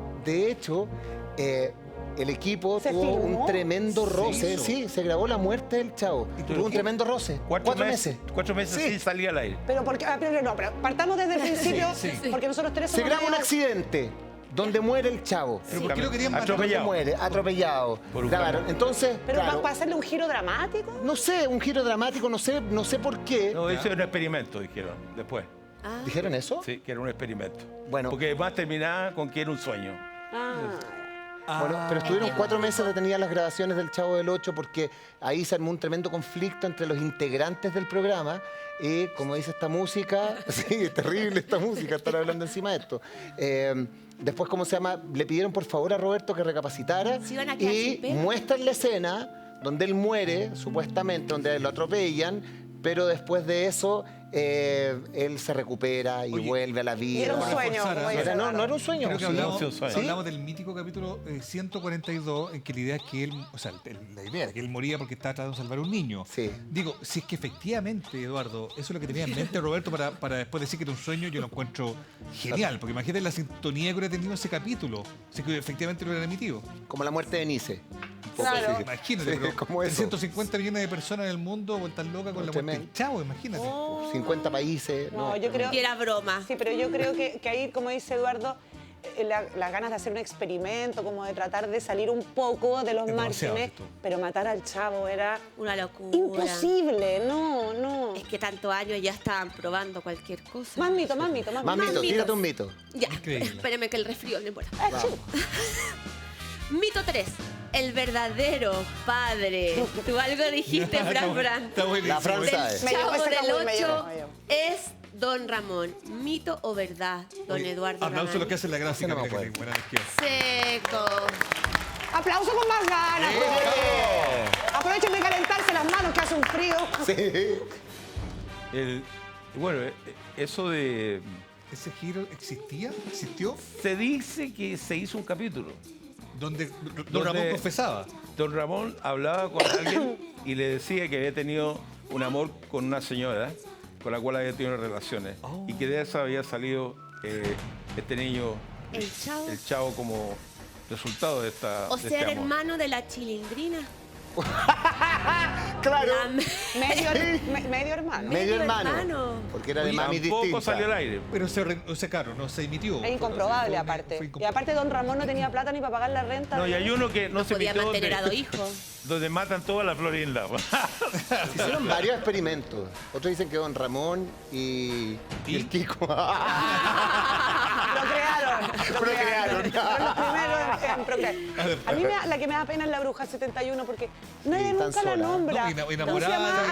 el equipo ¿Se tuvo filmó? un tremendo roce. hizo. Sí, se grabó la muerte del chavo. Tuvo un tremendo roce. 4 meses. 4 meses Sí. sin salir al aire. Pero porque, pero partamos desde el principio, sí. porque nosotros tres Se somos graba un medio- accidente donde muere el chavo. ¿Pero por qué lo querían matar? Atropellado. Muere, atropellado. Por un Grabaron. camión. Entonces, Pero claro, para hacerle un giro dramático. no sé, un giro dramático, no sé por qué. No, eso era un experimento, dijeron después. Ah. ¿Dijeron eso? Sí, que era un experimento. Bueno. Porque además terminaba con que era un sueño. Bueno, pero estuvieron 4 meses detenidas las grabaciones del Chavo del 8 porque ahí se armó un tremendo conflicto entre los integrantes del programa y, como dice esta música, sí, es terrible esta música, estar hablando encima de esto. Después, ¿cómo se llama? Le pidieron por favor a Roberto que recapacitara Se iban a quedar sin y pega. muestran la escena donde él muere, supuestamente, donde lo atropellan, pero después de eso él se recupera y Oye, vuelve a la Y vida. era un Para sueño, reforzar, como ¿eh? dice No Eduardo. era un sueño. Creo que sí. hablamos, sí, un sueño. hablamos del mítico capítulo 142, en que la idea es que él, o sea, la idea es que él moría porque estaba tratando de salvar a un niño. Sí. Digo, si es que efectivamente, Eduardo, eso es lo que tenía en mente Roberto para después decir que era un sueño, yo lo encuentro genial, porque imagínate la sintonía que hubiera tenido ese capítulo, si es que efectivamente lo hubieran emitido. Como la muerte de Nice. Claro. Sí. Imagínate, Sí, pero como eso. 350 millones de personas en el mundo vueltas locas con la muerte Tremendo. del Chavo, imagínate. 50 países. No, yo creo. Y era broma. Sí, pero yo creo que ahí, como dice Eduardo, las ganas de hacer un experimento, como de tratar de salir un poco de los Es demasiado márgenes, esto. pero matar al chavo era Una locura. imposible, no. Es que tantos años ya estaban probando cualquier cosa. Más mito. Más mito. mito, mitos. tírate un mito. Ya, Increíble. espéreme que el resfrío no importa. Chico. Mito 3. El verdadero padre. Tú algo dijiste, Está Fran bueno, Fran. está buenísimo. La Fran Del sabe. Me Chavo llevó ese del Camuy, me 8 llevó. es Don Ramón. ¿Mito o verdad, Don Oye, Eduardo aplauso a Ramón? lo que hace la gráfica. Ese no me mira que acuerdo. buena a la izquierda. Seco. Aplauso con más ganas. pues. Aprovechen de calentarse las manos que hace un frío. Sí. Bueno, eso de... ¿Ese giro existía? ¿Existió? Se dice que se hizo un capítulo. Donde Don Donde- Ramón confesaba. Don Ramón hablaba con alguien y le decía que había tenido un amor con una señora con la cual había tenido relaciones y que de esa había salido este niño, El Chavo. el Chavo, como resultado de esta O de sea, este era amor. hermano de la chilindrina. Claro. Medio hermano. Medio hermano. Porque era de mamis distintas. Tampoco salió al aire. Pero claro, no se emitió. Es incomprobable, aparte. Y aparte, don Ramón no tenía plata ni para pagar la renta. No, y hay uno que no se podía emitió mantener a dos hijos. donde matan toda la Florinda. Se hicieron varios experimentos. Otros dicen que don Ramón y el Kiko. Procrearon. Fueron los primeros en procrear. A mí la que me da pena es la bruja 71 porque nadie nunca la nombra. No, ¿Cómo se llama?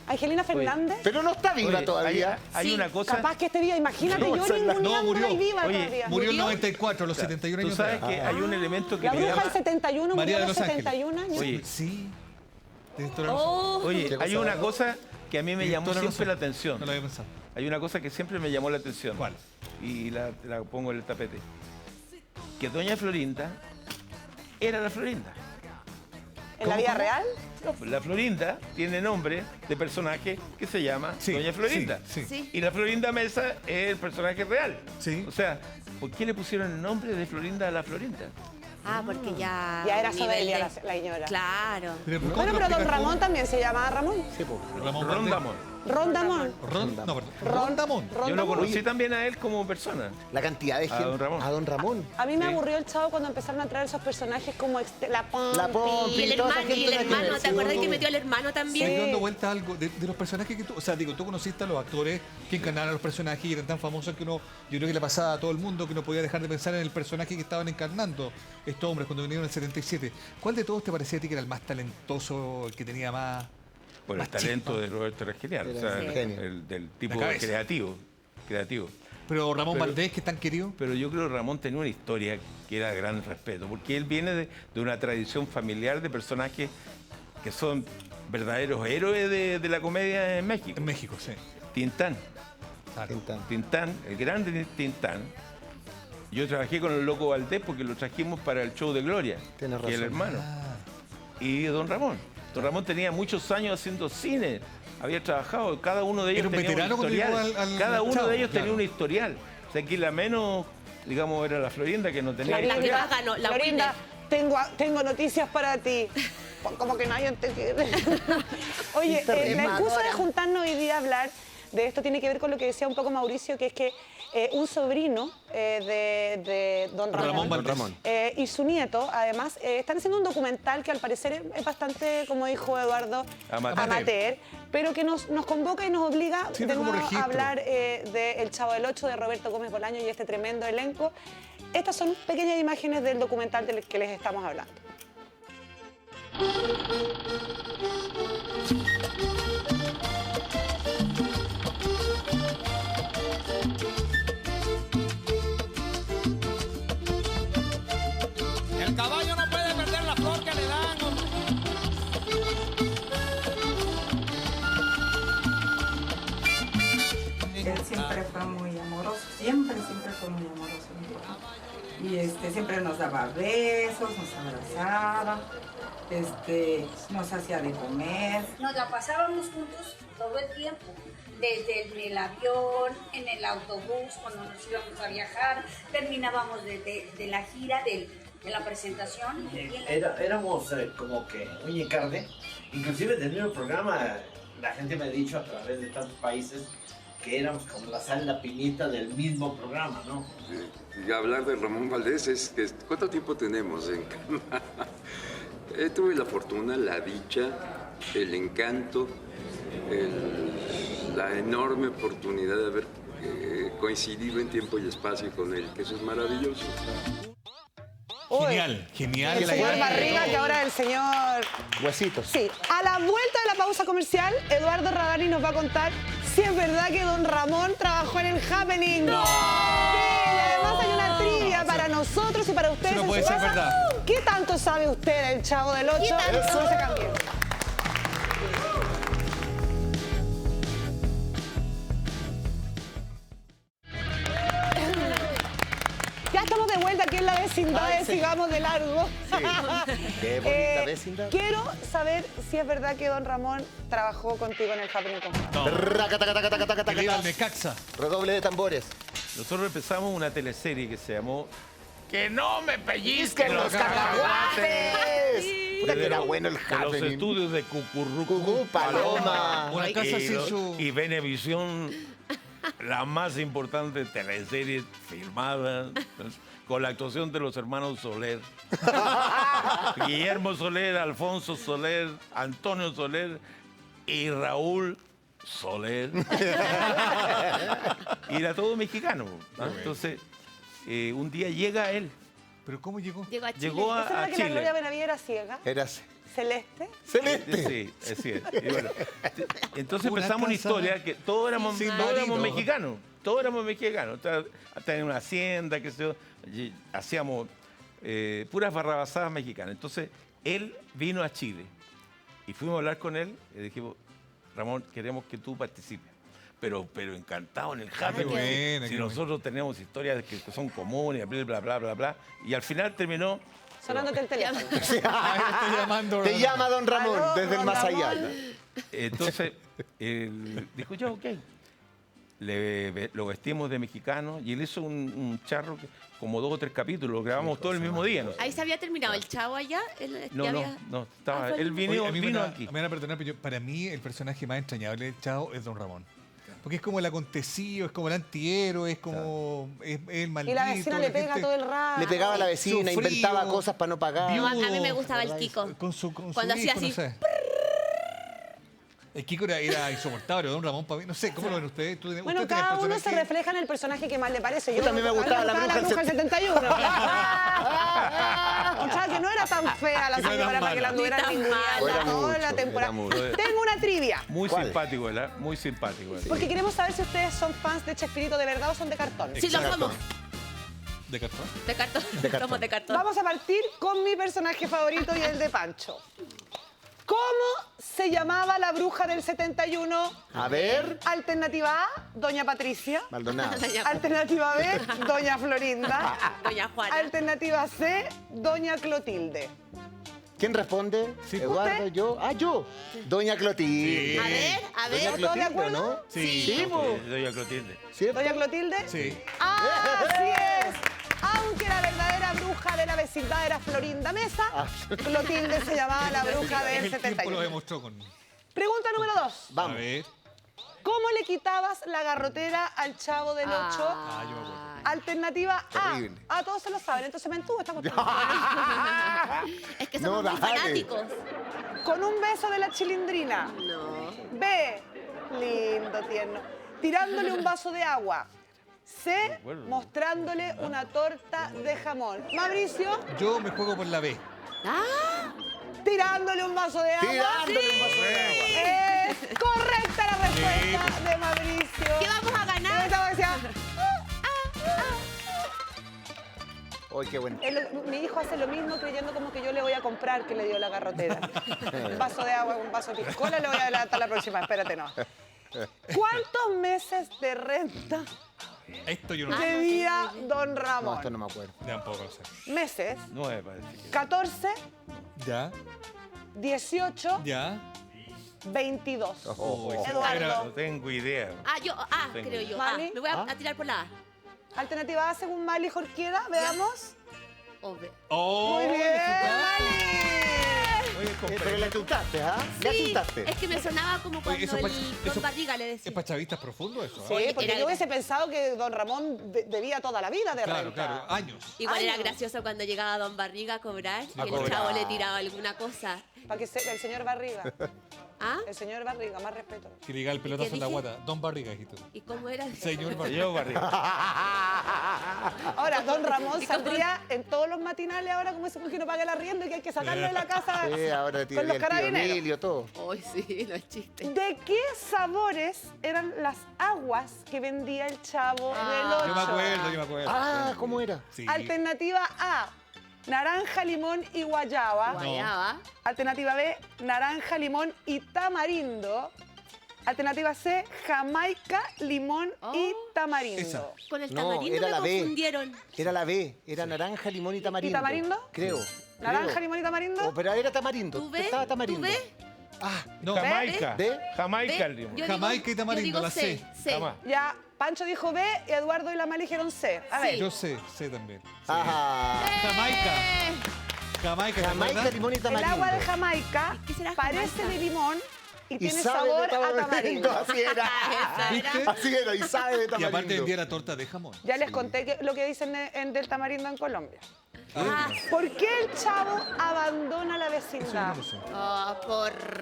Angelina Fernández. Pero no está viva todavía. Hay una cosa... Capaz que este día, imagínate, yo ninguneándola y viva todavía. Murió en 94, los 71 años. Tú sabes que hay un elemento que La me bruja llama... del 71 María murió a de los Los Ángeles. 71 años. Oye, Sí. Oye, hay una cosa que a mí me llamó siempre la atención. No lo había pensado. Hay una cosa que siempre me llamó la atención. ¿Cuál? Y la pongo en el tapete. Que doña Florinda era la Florinda. ¿En la vida real? No, pues la Florinda tiene nombre de personaje que se llama doña Florinda. Sí. Y la Florinda Mesa es el personaje real. Sí. O sea, ¿por qué le pusieron el nombre de Florinda a la Florinda? Porque ya... Ya era nivel Sobelia de- la señora. Claro. Bueno, pero don Ramón también se llamaba Ramón. Sí, pues. Rondamón. Rondamón. Rondamón. Yo lo conocí también a él como persona. La cantidad de gente. don Ramón. A don Ramón. A mí me aburrió el Chavo cuando empezaron a traer esos personajes como la Pompi. La Pompi. Y el toda esa hermano, gente la que- ¿te acuerdas que metió al hermano también? Estoy dando vuelta a algo de los personajes que tú... O sea, digo, tú conociste a los actores que encarnaron a los personajes y eran tan famosos que uno... Yo creo que le pasaba a todo el mundo que no podía dejar de pensar en el personaje que estaban encarnando estos hombres cuando vinieron en el 77. ¿Cuál de todos te parecía a ti que era el más talentoso, el que tenía más... Por el talento de Roberto Regiliano, o sea, del tipo creativo. Pero Ramón Valdés, que es tan querido. Pero yo creo que Ramón tenía una historia que era de gran respeto, porque él viene de una tradición familiar de personajes que son verdaderos héroes de la comedia en México. En México, sí. Tintán. Claro. Tintán, el grande Tintán. Yo trabajé con el Loco Valdés porque lo trajimos para el show de Gloria, Tienes que es el razón. hermano. Y don Ramón. Don Ramón tenía muchos años haciendo cine. Había trabajado, cada uno de ellos Era un tenía veterano un cuando historial. llegó al Cada uno Chavo, de ellos claro. tenía un historial. O sea, que la menos, digamos, era la Florinda que no tenía La que historial. más ganó, la Florinda, tengo noticias para ti. Como que nadie te quiere. Oye, la excusa de juntarnos hoy día a hablar de esto tiene que ver con lo que decía un poco Mauricio, que es que un sobrino de don Ramón, y su nieto, además, están haciendo un documental que al parecer es bastante, como dijo Eduardo, amateur, pero que nos convoca y nos obliga de nuevo a hablar de El Chavo del Ocho, de Roberto Gómez Bolaño y este tremendo elenco. Estas son pequeñas imágenes del documental del que les estamos hablando. El caballo no puede perder la flor que le dan, hombre. Él siempre fue muy amoroso, siempre fue muy amoroso. Y siempre nos daba besos, nos abrazaba, nos hacía de comer. Nos la pasábamos juntos todo el tiempo, desde el avión, en el autobús, cuando nos íbamos a viajar, terminábamos de la gira, de la presentación. Éramos como que uña y carne, inclusive del mismo programa, la gente me ha dicho a través de tantos países que éramos como la sal y la piñita del mismo programa, ¿no? Y hablar de Ramón Valdés es que ¿cuánto tiempo tenemos en cama? Tuve la fortuna, la dicha, el encanto, la enorme oportunidad de haber coincidido en tiempo y espacio con él, que eso es maravilloso. Genial. El señor Barriga, que ahora es el señor... Huesitos. Sí. A la vuelta de la pausa comercial, Eduardo Radani nos va a contar si es verdad que don Ramón trabajó en el Happening. ¡No! Sí, y además hay una trivia para nosotros y para ustedes. Eso no puede ser verdad. ¿Qué tanto sabe usted del Chavo del Ocho? No se cambie. Ya estamos de vuelta aquí en la vecindad de Sigamos de Largo. Qué bonita vecindad. Quiero saber si es verdad que don Ramón trabajó contigo en el Happening con El Necaxa. Redoble de tambores. Nosotros empezamos una teleserie que se llamó Que no me pellizquen ¡Que los cacahuates! que era bueno el de los happening. estudios de Cucurrucú, Paloma. Una casa sin su... y Venevisión, la más importante teleserie filmada, con la actuación de los hermanos Soler. Guillermo Soler, Alfonso Soler, Antonio Soler y Raúl Soler. Y era todo mexicano, ¿no? Entonces, un día llega él. ¿Pero cómo llegó? Llegó a Chile. Llegó ¿Esa era a que la Gloria Chile. Benavides era ciega? Era así. ¿Celeste? Celeste. Sí, es cierto. Y bueno, entonces Una empezamos una casa historia que todos éramos sin marido. mexicanos. Todos éramos mexicanos. Hasta en una hacienda, qué sé yo, y hacíamos puras barrabasadas mexicanas. Entonces, él vino a Chile y fuimos a hablar con él y dijimos, Ramón, queremos que tú participes. Pero encantado en el happy. bueno, Si qué nosotros tenemos historias que son comunes, bla, bla, bla, bla. Y al final terminó... Sonándote el teléfono. Estoy llamando. Te llama don Ramón Aló, desde el don más Ramón. allá. Entonces, él dijo, ya, ok. Lo vestimos de mexicano y él hizo un charro, como 2 o 3 capítulos, lo grabamos todo el mismo día. ¿no? Ahí se había terminado el Chavo allá. No, estaba, fue el él mismo. vino, Oye, a mí vino me aquí. van a perdonar, pero para mí el personaje más entrañable del Chavo es Don Ramón. Porque es como el acontecido, es como el antihéroe, es como es el maldito. Y la vecina le pega todo el rato. Le pegaba a la vecina, Sufrido, inventaba cosas para no pagar. No, a mí me viudo, gustaba el Kiko. Con su Cuando hacía hijo, así. no sé. El Kiko era insoportable, Don Ramón para mí. No sé, ¿cómo lo ven ustedes? Bueno, cada uno se refleja en el personaje que más le parece. Yo también me gustaba la bruja del 71. O sea, que no era tan fea la Que no era señora tan para que la mala. tuvieran Ni tan ninguneando Era toda mucho, la temporada. era mucho. Tengo una trivia. Muy ¿Cuál? simpático, ¿verdad? Muy simpático. ¿verdad? Porque queremos saber si ustedes son fans de Chespirito de verdad o son de cartón. Sí, lo somos. ¿De cartón? De cartón. Somos de cartón. Vamos a partir con mi personaje favorito y el de Pancho. ¿Cómo se llamaba la bruja del 71? A ver. Alternativa A, Doña Patricia. Maldonado. Alternativa B, Doña Florinda. Doña Juana. Alternativa C, Doña Clotilde. ¿Quién responde? Sí. Eduardo, ¿Usted? yo. Ah, yo. Doña Clotilde. A ver, Doña ¿todos de Clotilde, acuerdo? ¿no? Sí. Sí, po. Doña Clotilde. ¿Cierto? ¿Doña Clotilde? Sí. ¡Así es! Aunque la verdadera bruja de la vecindad era Florinda Mesa, Clotilde se llamaba la bruja del El tiempo lo 71. demostró con... Pregunta número 2. Vamos. A ver. ¿Cómo le quitabas la garrotera al Chavo del 8? Ah, yo me acuerdo. Alternativa A. Terrible. Ah, todos se lo saben, entonces me entuvo esta cuestión. Es que No, somos muy dale. fanáticos. Con un beso de la chilindrina. No. B. Lindo, tierno. Tirándole un vaso de agua. C. Mostrándole una torta de jamón. Mauricio, Yo me juego por la B. Ah, tirándole un vaso de agua. Tirándole un vaso de agua. Es correcta la respuesta de Mauricio. ¿qué vamos a Y ganar? esta decía, Ay, qué bueno. mi hijo hace lo mismo creyendo como que yo le voy a comprar que le dio la garrotera. Un vaso de agua, un vaso de piscola, le voy a adelantar la próxima. Espérate, no. ¿Cuántos meses de renta Esto yo no sé. debía don No, Ramón? esto no me acuerdo. Tampoco lo sé. Meses, 9 parece que. 14, ¿Ya? 18, ¿Ya? 22. Oh, Eduardo. No tengo idea. Tengo. Creo yo. ¿Mali? Me voy a tirar por la A. Alternativa A según Mali Jorquera, veamos. O B. ¡Oh! Muy bien, Oye, Pero le asustaste, ¿ah? Le Sí, asustaste. es que me sonaba como cuando Oye, eso pa- el eso- Don Barriga le Es decía. para chavistas profundo eso. Sí, ¿eh? Oye, porque era- yo hubiese pensado que don Ramón debía toda la vida de Claro, renta. claro. Años. Igual Ay, era no. gracioso cuando llegaba Don Barriga a cobrar y el cobrar. chavo le tiraba alguna cosa. Para que el señor Barriga. ¿Ah? El señor Barriga, más respeto. Que le diga el pelotazo ¿Qué en la dije? guata. Don Barriga, dijiste tú. ¿Y cómo era? Señor Barriga. Yo barriga. Ahora, don Ramón ¿Y cómo? saldría en todos los matinales ahora como ese que no paga el arriendo y que hay que sacarlo de la casa Sí, ahora tiene con los el tío carabineros. Emilio, todo. Ay, sí, no es chiste. ¿De qué sabores eran las aguas que vendía el Chavo del 8? Yo me acuerdo, yo me acuerdo. Ah, ¿cómo era? Sí. Alternativa A, naranja, limón y guayaba. Guayaba. Alternativa B, naranja, limón y tamarindo. Alternativa C, jamaica, limón y tamarindo. Esa. Con el No, tamarindo era me la B. confundieron. Era la B. Era naranja, limón y tamarindo. tamarindo? Creo. Naranja, creo. limón y tamarindo. Oh, pero era tamarindo. ¿Tú ves? Estaba ¿Tú tamarindo. ves? Ah, No, Jamaica. ¿Ve? Jamaica, ¿Ve? limón. Yo Jamaica y tamarindo, yo digo la C. C. Jamás. Ya, Pancho dijo B y Eduardo y la Mali dijeron C. A ver. Yo sé también. Sí. ajá. Jamaica. Jamaica, limón y tamarindo. El agua de Jamaica parece de limón y tiene sabor a tamarindo. Así era. Así era, y sabe de tamarindo. Y aparte vendía la torta de jamón. Ya les conté lo que dicen del tamarindo en Colombia. ¿Por qué el chavo abandona la vecindad?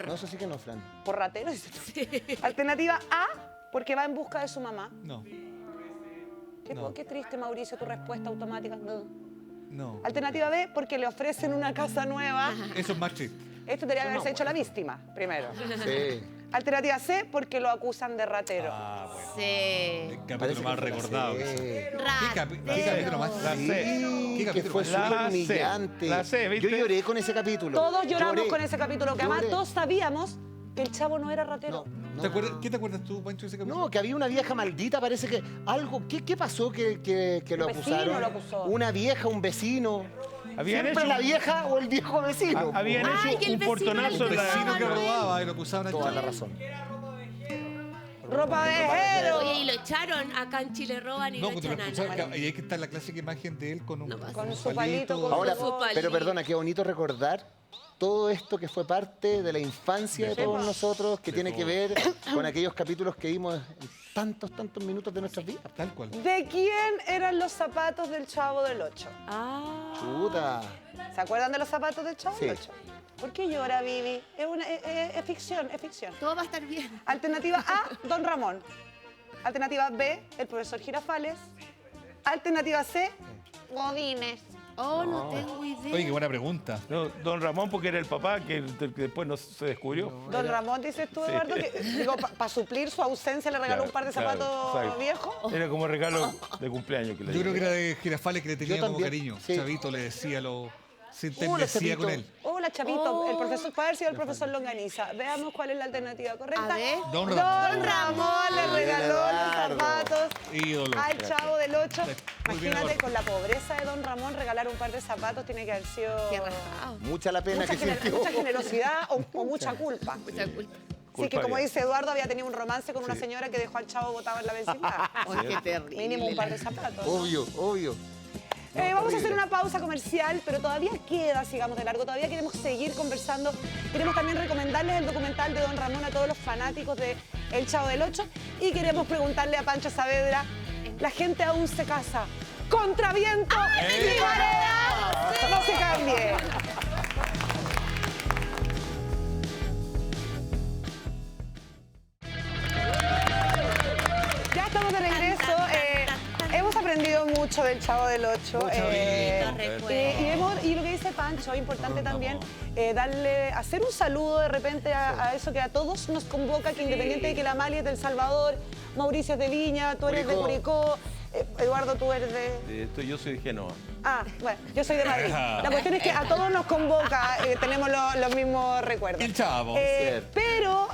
No, eso sí que no, Fran. ¿Por ratero? Sí. Alternativa A, porque va en busca de su mamá. No. Qué triste, Mauricio, tu respuesta automática. No. Alternativa B, porque le ofrecen una casa nueva. Eso es más triste. Esto debería haberse hecho la víctima, primero. Sí. Alternativa C, porque lo acusan de ratero. Bueno. Sí. El capítulo más recordado. ¿Qué capítulo más? La C. Que fue súper humillante. La C, ¿viste? Yo lloré con ese capítulo. Todos lloramos con ese capítulo, que además todos sabíamos que el chavo no era ratero. ¿Qué te acuerdas tú, Pancho, de ese capítulo? No, que había una vieja maldita, parece que algo... ¿Qué pasó que lo acusaron? Lo acusó. Una vieja, un vecino. ¿Siempre la vieja o el viejo vecino? Habían hecho un portonazo en la vecino que robaba y lo acusaban a toda la razón. Ropa vejero. Oye, y lo echaron. Acá en Chile roban y No, lo echan a y hay que estar la clásica imagen de él con su palito. Ahora, pero perdona, qué bonito recordar todo esto que fue parte de la infancia de todos nosotros, que tiene que ver con aquellos capítulos que vimos en tantos minutos de nuestras vidas. Tal cual. ¿De quién eran los zapatos del Chavo del 8? Chuta. ¿Se acuerdan de los zapatos del Chavo del Sí. 8? ¿Por qué llora, Vivi? Es ficción, es ficción. Todo va a estar bien. Alternativa A, Don Ramón. Alternativa B, el profesor Girafales. Alternativa C, Godínez. No tengo idea. Oye, qué buena pregunta. No, Don Ramón, porque era el papá que después no se descubrió. Don Ramón, dices tú, Eduardo, que para suplir su ausencia le regaló un par de zapatos viejos. Era como regalo de cumpleaños que le Yo creo que era de Girafales, que le tenía como cariño. Sí. Chavito le decía se entendecía con él. Hola, Chavito. El profesor, puede haber sido el profesor Longaniza. Veamos cuál es la alternativa correcta. A ver. Don Ramón le regaló los zapatos Ídolo. al Chavo del 8. Muy bien, Imagínate, Eduardo. con la pobreza de Don Ramón, regalar un par de zapatos tiene que haber sido... Qué rajado. Mucha la pena que sintió. Mucha generosidad o mucha culpa. Mucha culpa. Sí, que como dice Eduardo, había tenido un romance con una señora que dejó al Chavo botado en la vecindad. Ay, qué terrible. Mínimo un par de zapatos. Obvio. Vamos a hacer una pausa comercial, pero todavía queda, sigamos de largo, todavía queremos seguir conversando. Queremos también recomendarles el documental de Don Ramón a todos los fanáticos de El Chavo del 8 y queremos preguntarle a Pancho Saavedra, ¿la gente aún se casa contra viento y marea? No se cambie. Ya estamos de regreso. Hemos aprendido mucho del Chavo del 8. Y lo que dice Pancho, es importante también hacer un saludo de repente a eso que a todos nos convoca, que independiente de que la Amalia es del Salvador, Mauricio es de Viña, tú eres de Curicó, Eduardo, tú eres de... Yo soy de Génova. Bueno, yo soy de Madrid. La cuestión es que a todos nos convoca, tenemos los mismos recuerdos. El Chavo. Pero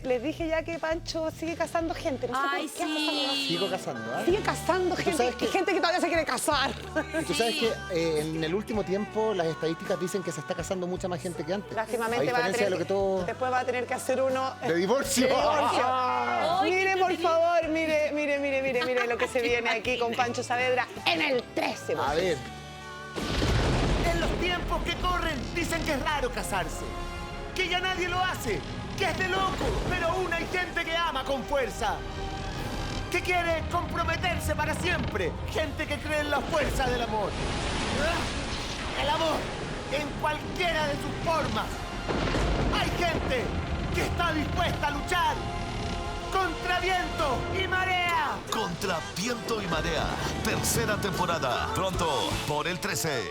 les dije ya que Pancho sigue casando gente. No sé Ay, por qué sí. Sigo casando, ¿eh? sigue casando gente. sabes que- Y gente que todavía se quiere casar. Y tú sabes que en el último tiempo las estadísticas dicen que se está casando mucha más gente que antes. Lástimamente a va a diferencia tener de lo que todo... después va a tener que hacer uno De divorcio. de divorcio. Ay, Mire, qué por terrible. favor, mire lo que se viene aquí con Pancho Saavedra en el 13. A ver, En los tiempos que corren dicen que es raro casarse, que ya nadie lo hace, que es de loco, pero aún hay gente que ama con fuerza, que quiere comprometerse para siempre, gente que cree en la fuerza del amor. El amor, en cualquiera de sus formas. Hay gente que está dispuesta a luchar contra viento y marea. Contra viento y marea. Tercera temporada. Pronto por el 13.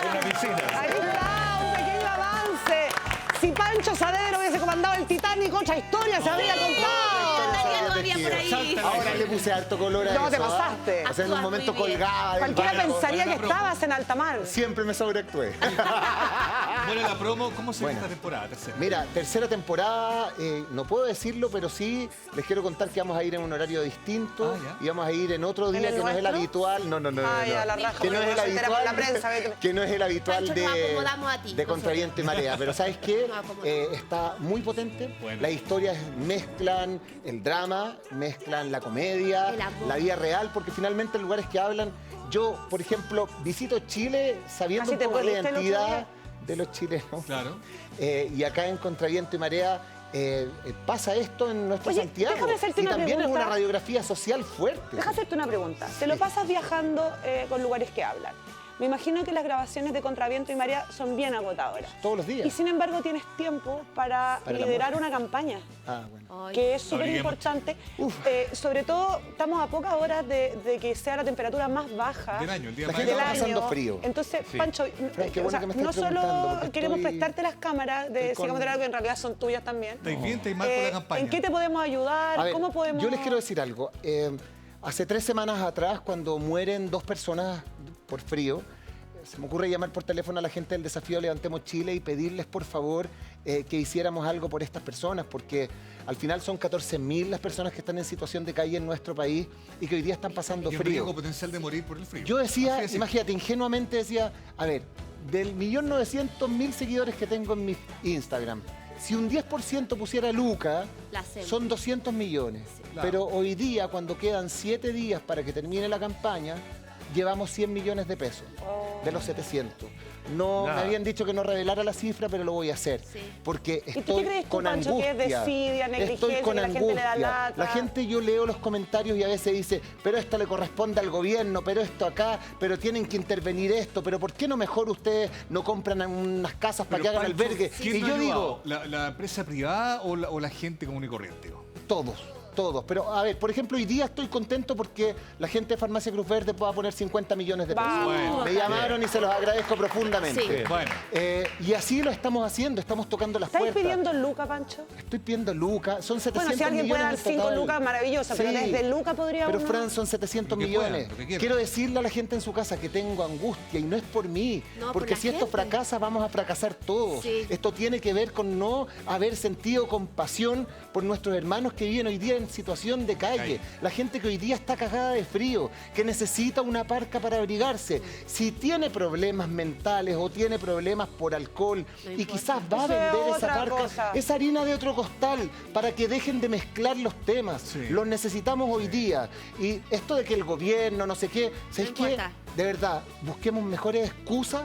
En la piscina. Ahí está, un pequeño avance. Si Pancho Saavedra hubiese comandado el Titanic, otra historia se habría contado. Todavía no había por ahí. ahora le puse harto color a No, eso. te pasaste. O sea, en un momento Actúas muy bien. colgada. del Cualquiera barco. pensaría que estabas en alta mar. Siempre me sobreactué. Bueno, la promo, ¿cómo se ve Bueno. esta temporada? Tercera. Mira, tercera temporada, no puedo decirlo, pero sí les quiero contar que vamos a ir en un horario distinto Ah, ya. y vamos a ir en otro día el que no es el nuestro? habitual. No. Ay, a la raja, Que no es el se entera por habitual. la prensa, vete. Que no es el habitual Pancho, nos acomodamos a ti, de Contraviento y Marea. Pero ¿sabes qué? Nos acomodamos. Está muy potente. Bueno. Las historias mezclan el drama, mezclan la comedia, El amor. la vida real, porque finalmente en lugares que hablan... Yo, por ejemplo, visito Chile sabiendo Así un te poco la perdiste el otro identidad... día. de los chilenos. Claro. Y acá en Contraviento y Marea pasa esto en nuestro Santiago. Déjame hacerte una también pregunta. es una radiografía social fuerte. Déjame hacerte una pregunta. Te lo pasas viajando con lugares que hablan. Me imagino que las grabaciones de Contraviento y Marea son bien agotadoras. Todos los días. Y sin embargo tienes tiempo para liderar una campaña. Bueno. Que es súper importante. Sobre todo, estamos a pocas horas de que sea la temperatura más baja del año. El día la más gente helado. está pasando frío. Entonces, Sí. Pancho, Frank, qué bueno que me no estés preguntando, solo porque queremos estoy- prestarte las cámaras de con- Sigamos de Largo, que en realidad son tuyas también. ¿Estáis bien? ¿Estáis mal con la campaña? ¿En qué te podemos ayudar? A ver, ¿Cómo podemos...? yo les quiero decir algo. Hace 3 semanas atrás, cuando mueren 2 personas por frío, se me ocurre llamar por teléfono a la gente del desafío Levantemos Chile y pedirles, por favor, que hiciéramos algo por estas personas, porque al final son 14.000 las personas que están en situación de calle en nuestro país y que hoy día están pasando Y el frío. riesgo potencial de morir por el frío. Yo decía, Así es. imagínate, ingenuamente decía, a ver, del 1.900.000 seguidores que tengo en mi Instagram, si un 10% pusiera Luca, La hacemos. son 200 millones. Claro. Pero hoy día, cuando quedan 7 días para que termine la campaña, llevamos 100 millones de pesos de los 700. No, Nada. me habían dicho que no revelara la cifra, pero lo voy a hacer. Porque ¿Y tú qué estoy crees tú, con Pancho, que angustia. es desidia, negligencia, Estoy con que la gente le da angustia. lata? La gente, yo leo los comentarios y a veces dice, pero esto le corresponde al gobierno, pero esto acá, pero tienen que intervenir esto, pero ¿por qué no mejor ustedes no compran unas casas para Pero, que hagan Pancho, albergue? ¿quién Y no ha yo ayudado? digo, ¿La empresa privada o la gente común y corriente? todos. Pero, a ver, por ejemplo, hoy día estoy contento porque la gente de Farmacia Cruz Verde va a poner 50 millones de pesos. Bueno. Me llamaron y se los agradezco profundamente. Sí. Bueno. Y así lo estamos haciendo, estamos tocando las ¿Estás puertas. pidiendo Luca, Pancho? Estoy pidiendo Lucas, son 700 Bueno, si alguien puede dar millones en 5 total. lucas, maravilloso, pero Sí. desde Luca podría Pero uno... Fran, son 700 Lo que millones. puedan, lo que quieran. Quiero decirle a la gente en su casa que tengo angustia y no es por mí. No, porque por la si esto gente. fracasa, vamos a fracasar todos. Sí. Esto tiene que ver con no haber sentido compasión por nuestros hermanos que viven hoy día en situación de calle. La gente que hoy día está cagada de frío, que necesita una parca para abrigarse. Si tiene problemas mentales o tiene problemas por alcohol y quizás va a Eso es vender esa otra parca, cosa. es harina de otro costal para que dejen de mezclar los temas. Sí. Los necesitamos hoy día. Y esto de que el gobierno, no sé qué, ¿sabes qué? importa. De verdad, busquemos mejores excusas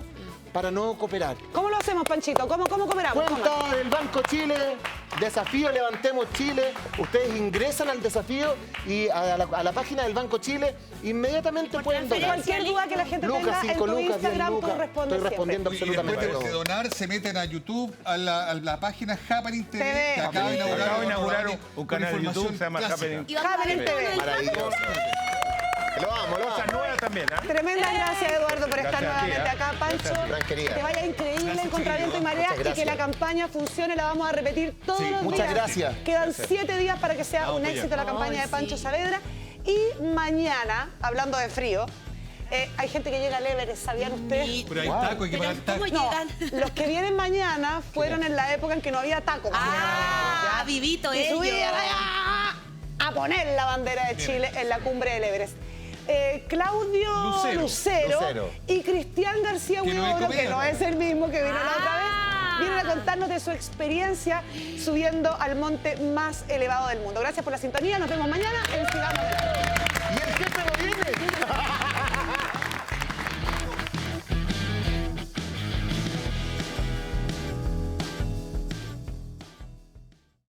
para no cooperar. ¿Cómo lo hacemos, Panchito? ¿Cómo cooperamos? ¿Cómo? Cuenta del Banco Chile, desafío Levantemos Chile. Ustedes ingresan al desafío y a la página del Banco Chile, inmediatamente pueden donar. Cualquier duda que la gente tenga en 5 tu lucas, 10 Instagram, tú lucas. respondes Estoy respondiendo Y absolutamente después de todo. donar, se meten a YouTube, a la página Happening TV, TV. que acaba de inaugurar, Acabo de inaugurar con un canal de información YouTube, se llama clásica. Happening. Y vamos a ver Happening todo TV. el Maravilloso. Lo amo, lo Cosas amo. nuevas también, ¿ah? Tremenda gracias, Eduardo, por estar Gracias a ti, nuevamente ¿eh? acá, Pancho. Gracias a ti. Fran, querida. Que te vaya increíble Gracias, en Contraviento y chiquillos. Marea Muchas y que la gracias. campaña funcione. La vamos a repetir todos Sí, los muchas días. gracias. Quedan 7 días para que sea Vamos un para éxito allá. la campaña Ay, de Pancho sí. Saavedra. Y mañana, hablando de frío, hay gente que llega al Everest, ¿sabían ustedes? Y- Pero hay Wow. taco, hay que Pero pagar taco. ¿cómo No, llegan? los que vienen mañana fueron en la época en que no había tacos. Ah, vivito y ellos. subían allá a poner la bandera de Chile en la cumbre del Everest. Claudio Lucero y Cristian García Que no es Huidobro, que no comediante. es el mismo que vino la otra vez, Ah. vienen a contarnos de su experiencia subiendo al monte más elevado del mundo. Gracias por la sintonía, nos vemos mañana en Sigamos de Largo. Y el jefe no viene.